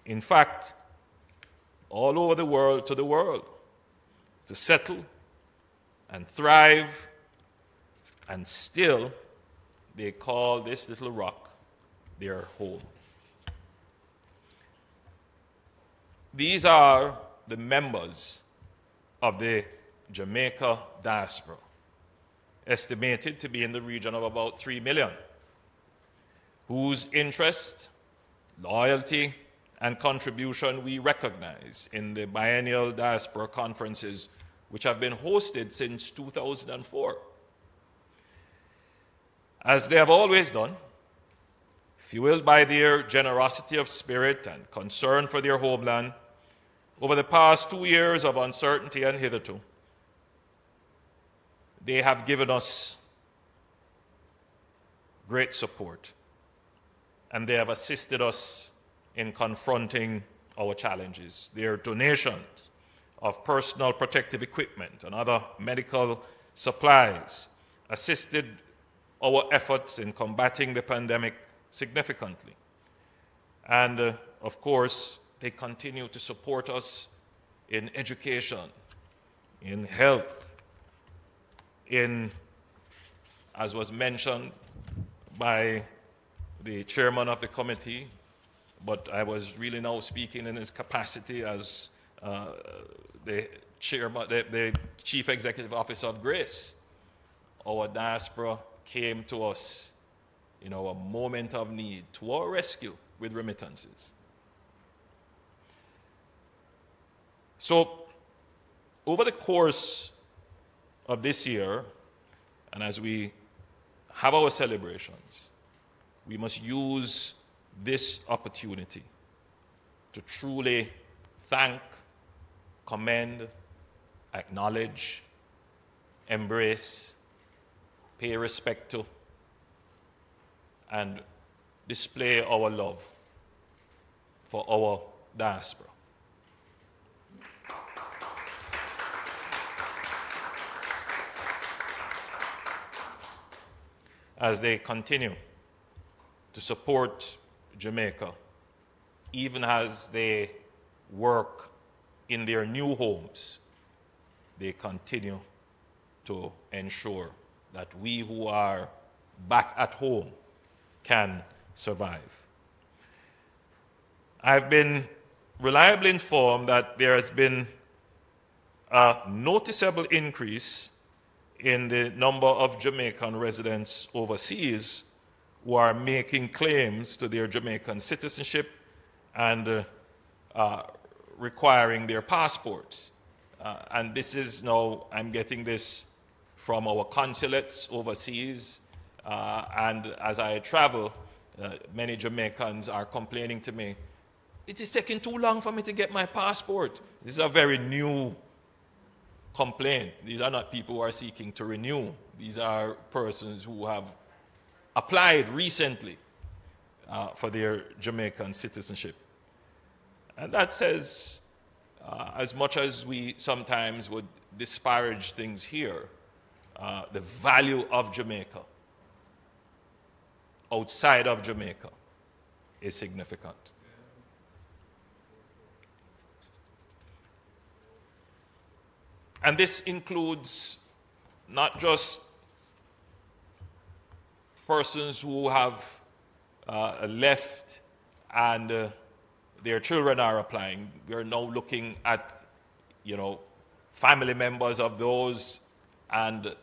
Speaker 21: In fact, all over the world to settle and thrive, and still they call this little rock their home. These are the members of the Jamaica Diaspora, estimated to be in the region of about 3 million, whose interest, loyalty, and contribution we recognize in the biennial diaspora conferences, which have been hosted since 2004. As they have always done, fueled by their generosity of spirit and concern for their homeland, over the past 2 years of uncertainty and hitherto, they have given us great support, and they have assisted us in confronting our challenges. Their donations of personal protective equipment and other medical supplies assisted our efforts in combating the pandemic significantly. And of course, they continue to support us in education, in health, in, as was mentioned by the chairman of the committee, but I was really now speaking in his capacity as the chief executive officer of GRACE. Our diaspora came to us in our moment of need, to our rescue with remittances. So, over the course of this year, and as we have our celebrations, we must use this opportunity to truly thank, commend, acknowledge, embrace, pay respect to, and display our love for our diaspora. As they continue to support Jamaica, even as they work in their new homes, they continue to ensure that we who are back at home can survive. I've been reliably informed that there has been a noticeable increase in the number of Jamaican residents overseas who are making claims to their Jamaican citizenship and requiring their passports. And this is now, I'm getting this from our consulates overseas, and as I travel, many Jamaicans are complaining to me, it is taking too long for me to get my passport. This is a very new complaint. These are not people who are seeking to renew. These are persons who have applied recently for their Jamaican citizenship. And that says, as much as we sometimes would disparage things here, the value of Jamaica outside of Jamaica is significant. And this includes not just persons who have left and their children are applying. We are now looking at, family members of those and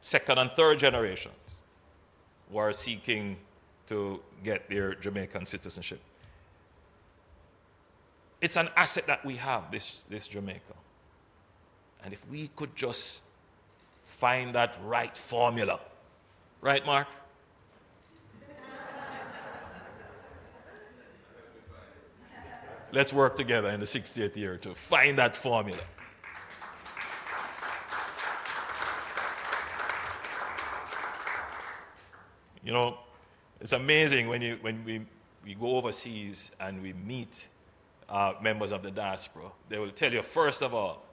Speaker 21: second and third generations who are seeking to get their Jamaican citizenship. It's an asset that we have, this Jamaica. And if we could just find that right formula, right, Mark? Let's work together in the 60th year to find that formula. It's amazing when we go overseas and we meet members of the diaspora. They will tell you, first of all,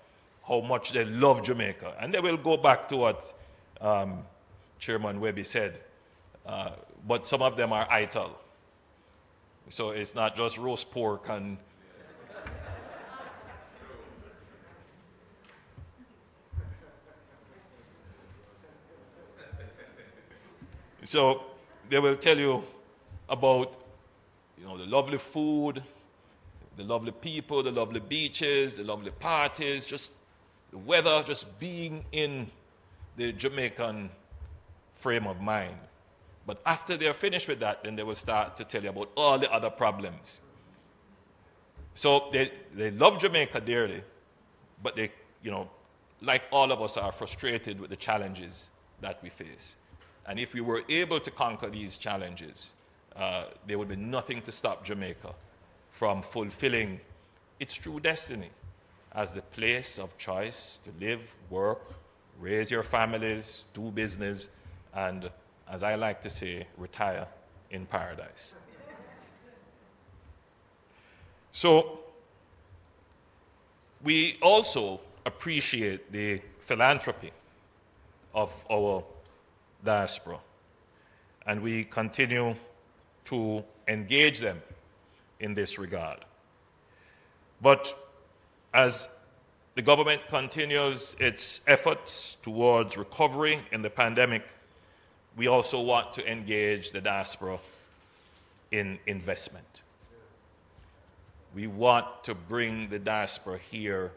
Speaker 21: how much they love Jamaica. And they will go back to what Chairman Webby said. But some of them are idle. So it's not just roast pork and so they will tell you about, you know, the lovely food, the lovely people, the lovely beaches, the lovely parties, just the weather, just being in the Jamaican frame of mind. But after they're finished with that, then they will start to tell you about all the other problems. So they love Jamaica dearly, but they, you know, like all of us, are frustrated with the challenges that we face. And if we were able to conquer these challenges, there would be nothing to stop Jamaica from fulfilling its true destiny as the place of choice to live, work, raise your families, do business, and, as I like to say, retire in paradise. So we also appreciate the philanthropy of our diaspora, and we continue to engage them in this regard. But as the government continues its efforts towards recovery in the pandemic, we also want to engage the diaspora in investment. We want to bring the diaspora here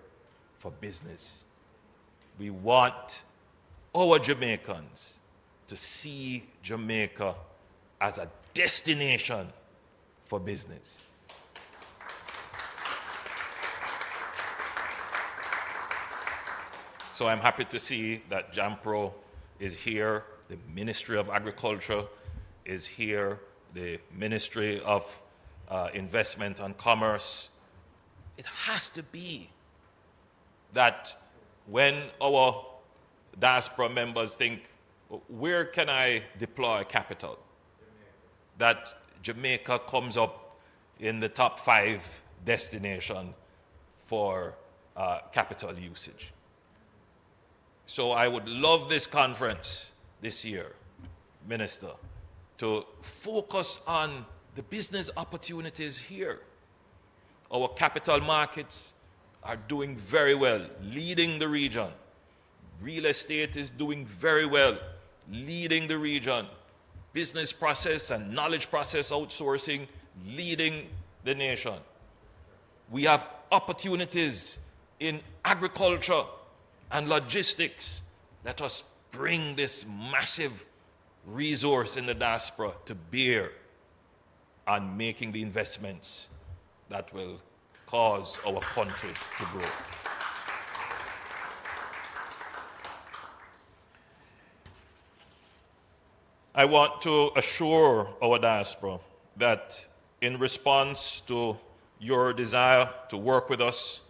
Speaker 21: for business. We want our Jamaicans to see Jamaica as a destination for business. So I'm happy to see that JAMPRO is here, the Ministry of Agriculture is here, the Ministry of Investment and Commerce. It has to be that when our diaspora members think, where can I deploy capital? That Jamaica comes up in the top 5 destination for capital usage. So I would love this conference this year, Minister, to focus on the business opportunities here. Our capital markets are doing very well, leading the region. Real estate is doing very well, leading the region. Business process and knowledge process outsourcing, leading the nation. We have opportunities in agriculture and logistics. Let us bring this massive resource in the diaspora to bear on making the investments that will cause our country to grow. I want to assure our diaspora that in response to your desire to work with us,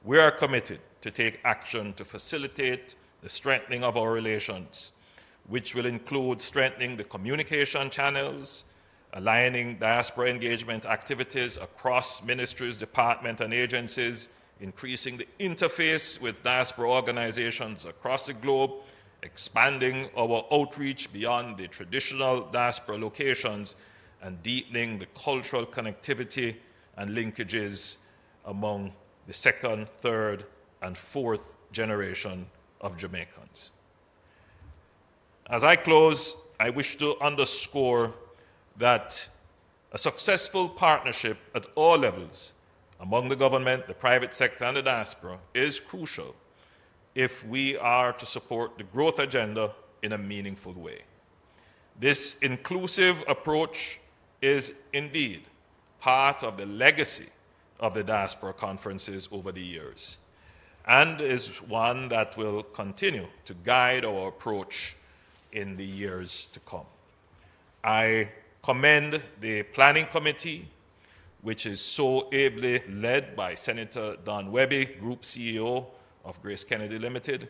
Speaker 21: we are committed to take action to facilitate the strengthening of our relations, which will include strengthening the communication channels, aligning diaspora engagement activities across ministries, departments, and agencies, increasing the interface with diaspora organizations across the globe, expanding our outreach beyond the traditional diaspora locations, and deepening the cultural connectivity and linkages among the second, third, and fourth generation of Jamaicans. As I close, I wish to underscore that a successful partnership at all levels among the government, the private sector, and the diaspora is crucial if we are to support the growth agenda in a meaningful way. This inclusive approach is indeed part of the legacy of the diaspora conferences over the years, and is one that will continue to guide our approach in the years to come. I commend the Planning Committee, which is so ably led by Senator Don Webby, Group CEO of Grace Kennedy Limited,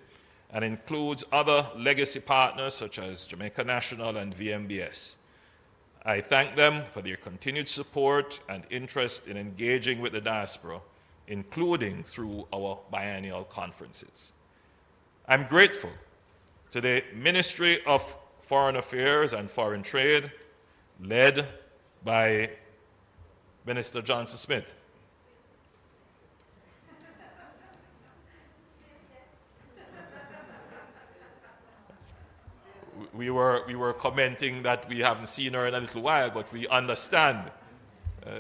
Speaker 21: and includes other legacy partners such as Jamaica National and VMBS. I thank them for their continued support and interest in engaging with the diaspora including through our biennial conferences. I'm grateful to the Ministry of Foreign Affairs and Foreign Trade, led by Minister Johnson Smith. We were commenting that we haven't seen her in a little while, but we understand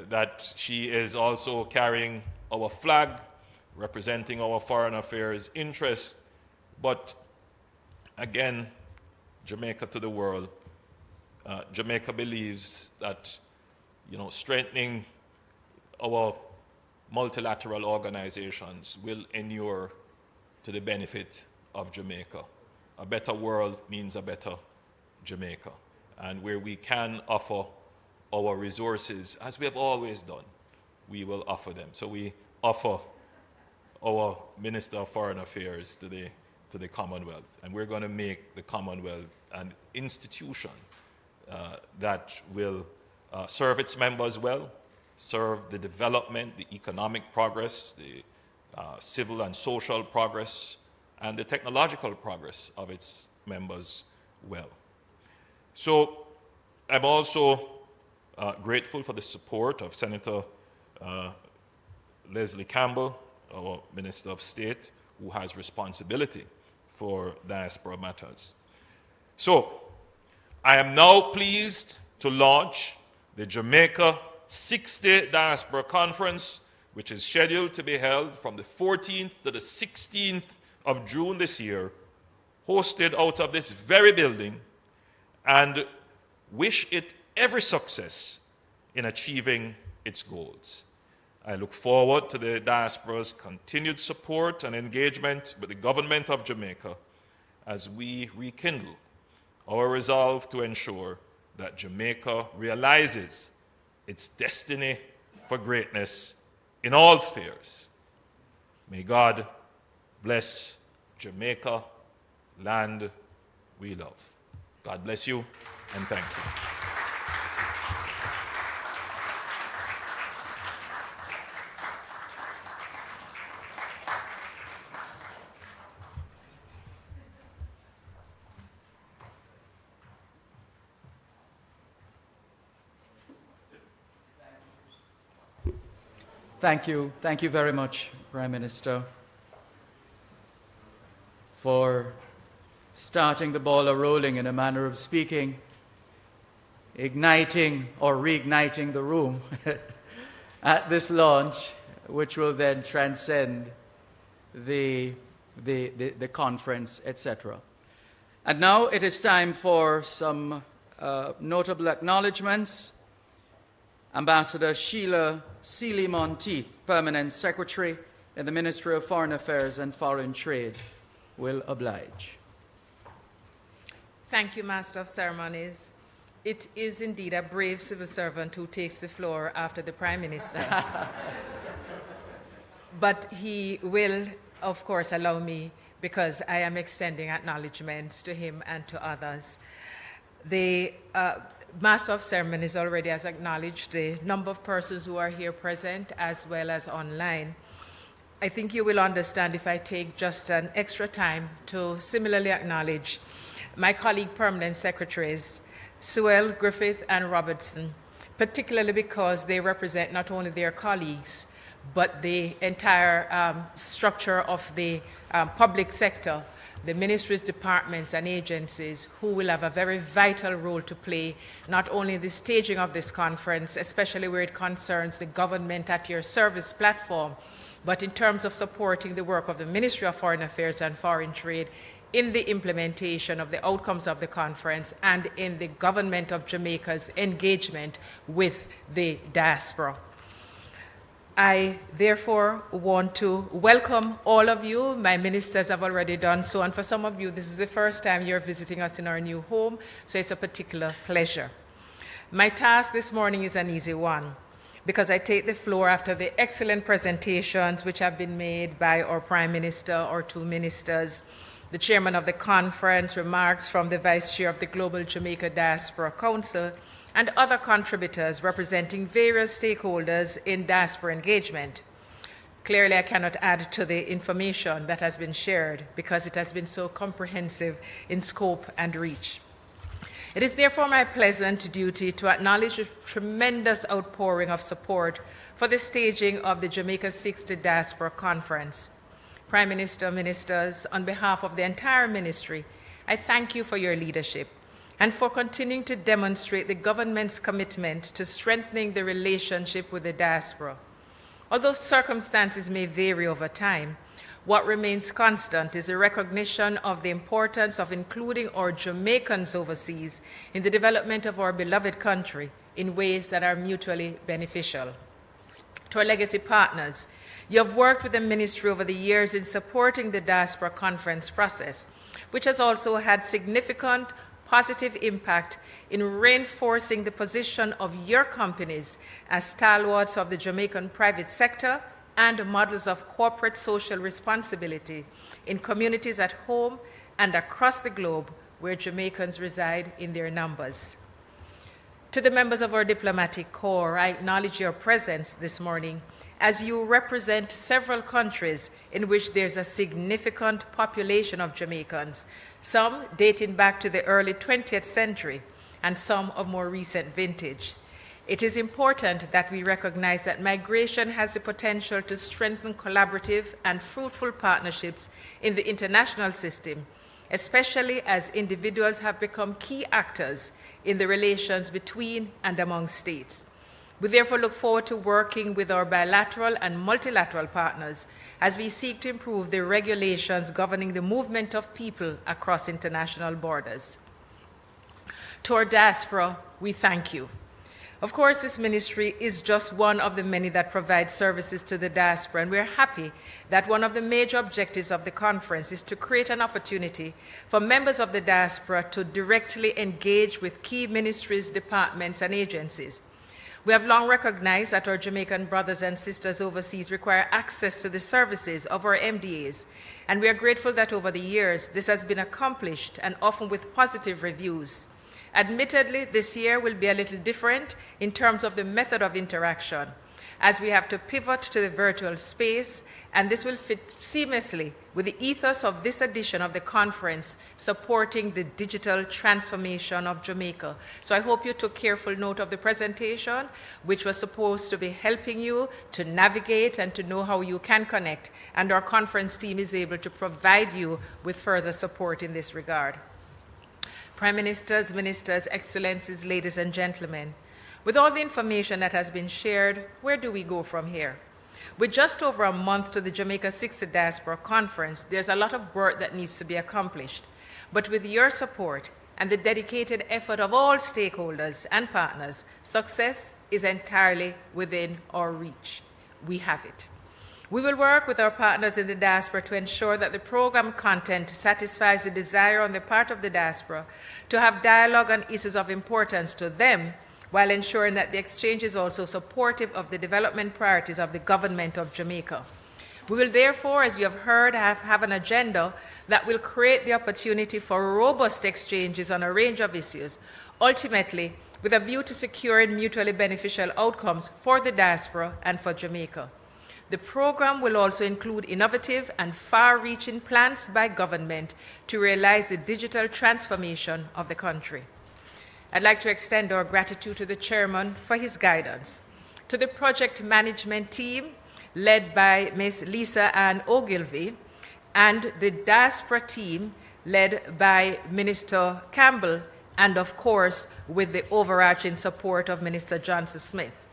Speaker 21: that she is also carrying our flag, representing our foreign affairs interests. But again, Jamaica to the world, Jamaica believes that, strengthening our multilateral organizations will inure to the benefit of Jamaica. A better world means a better Jamaica. And where we can offer our resources, as we have always done, we will offer them. So we offer our Minister of Foreign Affairs to the Commonwealth. And we're going to make the Commonwealth an institution that will serve its members well, serve the development, the economic progress, the civil and social progress, and the technological progress of its members well. So I'm also grateful for the support of Senator Leslie Campbell, our Minister of State, who has responsibility for diaspora matters. So I am now pleased to launch the Jamaica 60 Diaspora Conference, which is scheduled to be held from the 14th to the 16th of June this year, hosted out of this very building, and wish it every success in achieving its goals. I look forward to the diaspora's continued support and engagement with the government of Jamaica as we rekindle our resolve to ensure that Jamaica realizes its destiny for greatness in all spheres. May God bless Jamaica, land we love. God bless you, and thank you.
Speaker 1: Thank you. Thank you very much, Prime Minister, for starting the ball a-rolling in a manner of speaking, igniting or reigniting the room at this launch, which will then transcend the conference, etc. And now it is time for some notable acknowledgements. Ambassador Sheila Seeley-Monteith, Permanent Secretary in the Ministry of Foreign Affairs and Foreign Trade, will oblige.
Speaker 2: Thank you, Master of Ceremonies. It is indeed a brave civil servant who takes the floor after the Prime Minister. But he will, of course, allow me, because I am extending acknowledgements to him and to others. The Master of Ceremonies already has acknowledged the number of persons who are here present as well as online. I think you will understand if I take just an extra time to similarly acknowledge my colleague permanent secretaries, Sewell, Griffith, and Robertson, particularly because they represent not only their colleagues, but the entire structure of the public sector, the ministries, departments, and agencies who will have a very vital role to play, not only in the staging of this conference, especially where it concerns the government at your service platform, but in terms of supporting the work of the Ministry of Foreign Affairs and Foreign Trade in the implementation of the outcomes of the conference and in the government of Jamaica's engagement with the diaspora. I therefore want to welcome all of you. My ministers have already done so, and for some of you, this is the first time you're visiting us in our new home, so it's a particular pleasure. My task this morning is an easy one, because I take the floor after the excellent presentations which have been made by our Prime Minister, our two ministers, the chairman of the conference, remarks from the vice chair of the Global Jamaica Diaspora Council, and other contributors representing various stakeholders in diaspora engagement. Clearly, I cannot add to the information that has been shared because it has been so comprehensive in scope and reach. It is therefore my pleasant duty to acknowledge the tremendous outpouring of support for the staging of the Jamaica 60 Diaspora Conference. Prime Minister, ministers, on behalf of the entire ministry, I thank you for your leadership and for continuing to demonstrate the government's commitment to strengthening the relationship with the diaspora. Although circumstances may vary over time, what remains constant is a recognition of the importance of including our Jamaicans overseas in the development of our beloved country in ways that are mutually beneficial. To our legacy partners, you have worked with the ministry over the years in supporting the diaspora conference process, which has also had significant positive impact in reinforcing the position of your companies as stalwarts of the Jamaican private sector and models of corporate social responsibility in communities at home and across the globe where Jamaicans reside in their numbers. To the members of our diplomatic corps, I acknowledge your presence this morning as you represent several countries in which there's a significant population of Jamaicans, some dating back to the early 20th century and some of more recent vintage. It is important that we recognize that migration has the potential to strengthen collaborative and fruitful partnerships in the international system, especially as individuals have become key actors in the relations between and among states. We therefore look forward to working with our bilateral and multilateral partners as we seek to improve the regulations governing the movement of people across international borders. To our diaspora, we thank you. Of course, this ministry is just one of the many that provide services to the diaspora, and we're happy that one of the major objectives of the conference is to create an opportunity for members of the diaspora to directly engage with key ministries, departments, and agencies. We have long recognized that our Jamaican brothers and sisters overseas require access to the services of our MDAs, and we are grateful that over the years this has been accomplished and often with positive reviews. Admittedly, this year will be a little different in terms of the method of interaction, as we have to pivot to the virtual space, and this will fit seamlessly with the ethos of this edition of the conference, supporting the digital transformation of Jamaica. So I hope you took careful note of the presentation, which was supposed to be helping you to navigate and to know how you can connect, and our conference team is able to provide you with further support in this regard. Prime Ministers, Ministers, Excellencies, ladies and gentlemen, with all the information that has been shared, where do we go from here? With just over a month to the Jamaica 60 Diaspora Conference, there's a lot of work that needs to be accomplished. But with your support and the dedicated effort of all stakeholders and partners, success is entirely within our reach. We have it. We will work with our partners in the diaspora to ensure that the program content satisfies the desire on the part of the diaspora to have dialogue on issues of importance to them, while ensuring that the exchange is also supportive of the development priorities of the government of Jamaica. We will therefore, as you have heard, have an agenda that will create the opportunity for robust exchanges on a range of issues, ultimately with a view to securing mutually beneficial outcomes for the diaspora and for Jamaica. The program will also include innovative and far-reaching plans by government to realize the digital transformation of the country. I'd like to extend our gratitude to the chairman for his guidance, to the project management team led by Ms. Lisa Ann Ogilvie, and the diaspora team led by Minister Campbell, and of course with the overarching support of Minister Johnson Smith,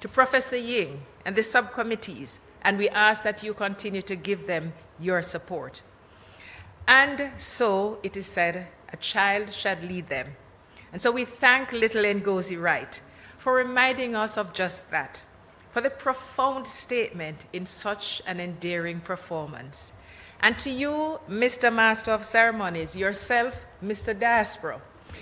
Speaker 2: to Professor Ying and the subcommittees, and we ask that you continue to give them your support. And so it is said, a child shall lead them. And so we thank little Ngozi Wright for reminding us of just that, for the profound statement in such an endearing performance. And to you, Mr. Master of Ceremonies, yourself, Mr. Diaspora,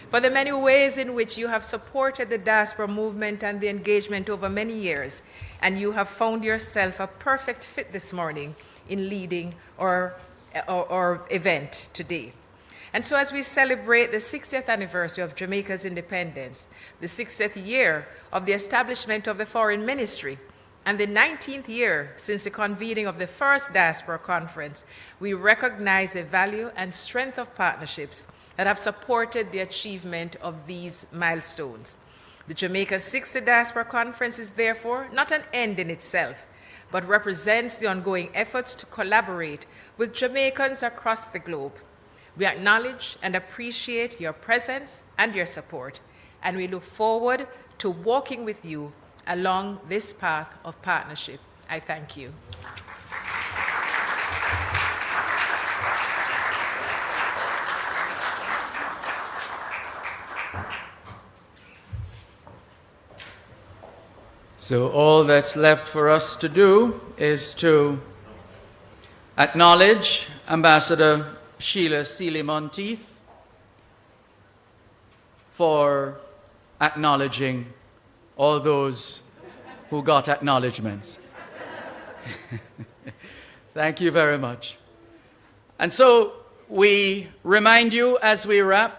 Speaker 2: for the many ways in which you have supported the diaspora movement and the engagement over many years, and you have found yourself a perfect fit this morning in leading our event today. And so as we celebrate the 60th anniversary of Jamaica's independence, the 60th year of the establishment of the Foreign Ministry, and the 19th year since the convening of the first Diaspora Conference, we recognize the value and strength of partnerships that have supported the achievement of these milestones. The Jamaica 60 Diaspora Conference is therefore not an end in itself, but represents the ongoing efforts to collaborate with Jamaicans across the globe. We acknowledge and appreciate your presence and your support, and we look forward to walking with you along this path of partnership. I thank you.
Speaker 1: So all that's left for us to do is to acknowledge Ambassador Sheila Sealy-Monteith for acknowledging all those who got acknowledgements. Thank you very much. And so we remind you as we wrap,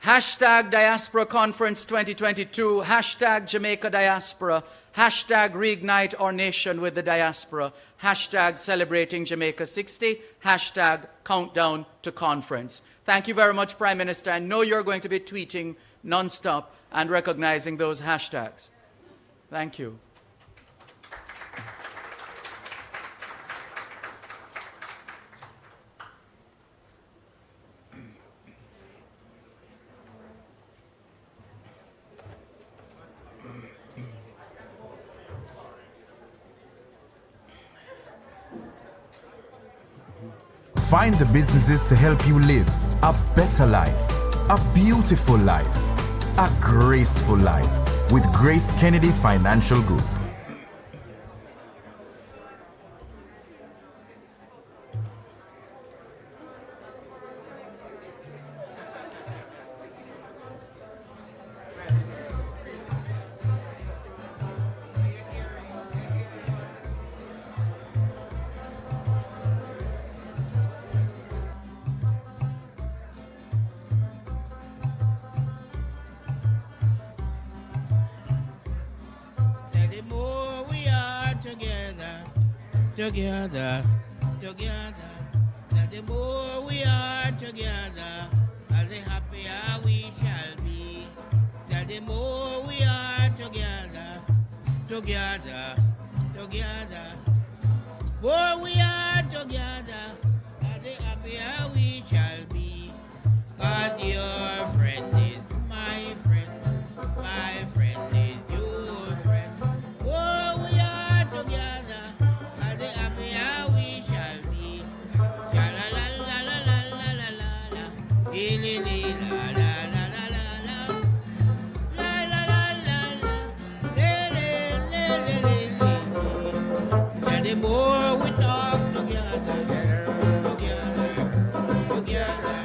Speaker 1: hashtag Diaspora Conference 2022, hashtag Jamaica Diaspora, hashtag Reignite Our Nation with the Diaspora, hashtag Celebrating Jamaica 60, hashtag Countdown to Conference. Thank you very much, Prime Minister. I know you're going to be tweeting nonstop and recognizing those hashtags. Thank you.
Speaker 10: Find the businesses to help you live a better life, a beautiful life, a graceful life with Grace Kennedy Financial Group.
Speaker 5: Together, together, that the more we are together, the happier we shall be. That the more we are together, together, together, more we are together, the happier we shall be. 'Cause your friend is my friend, my friend is your friend. Oh, we are together. The more we talk together, together, together,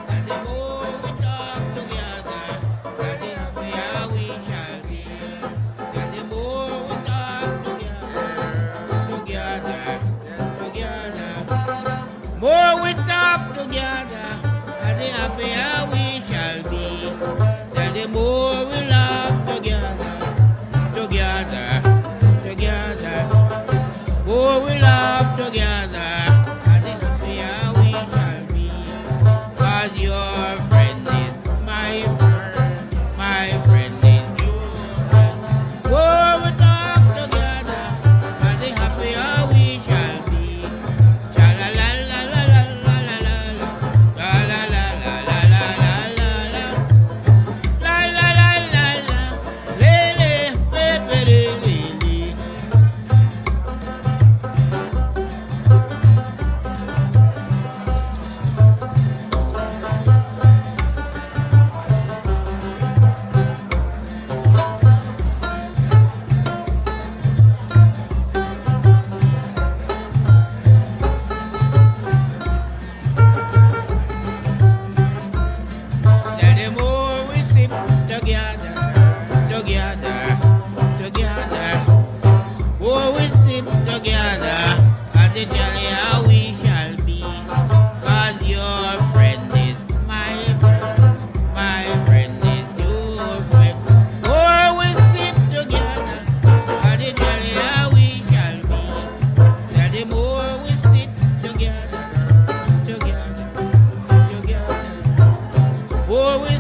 Speaker 5: and the more we talk together, the happier we shall be. And the more we talk together, together, together, more we talk together, and the happier we shall be. For we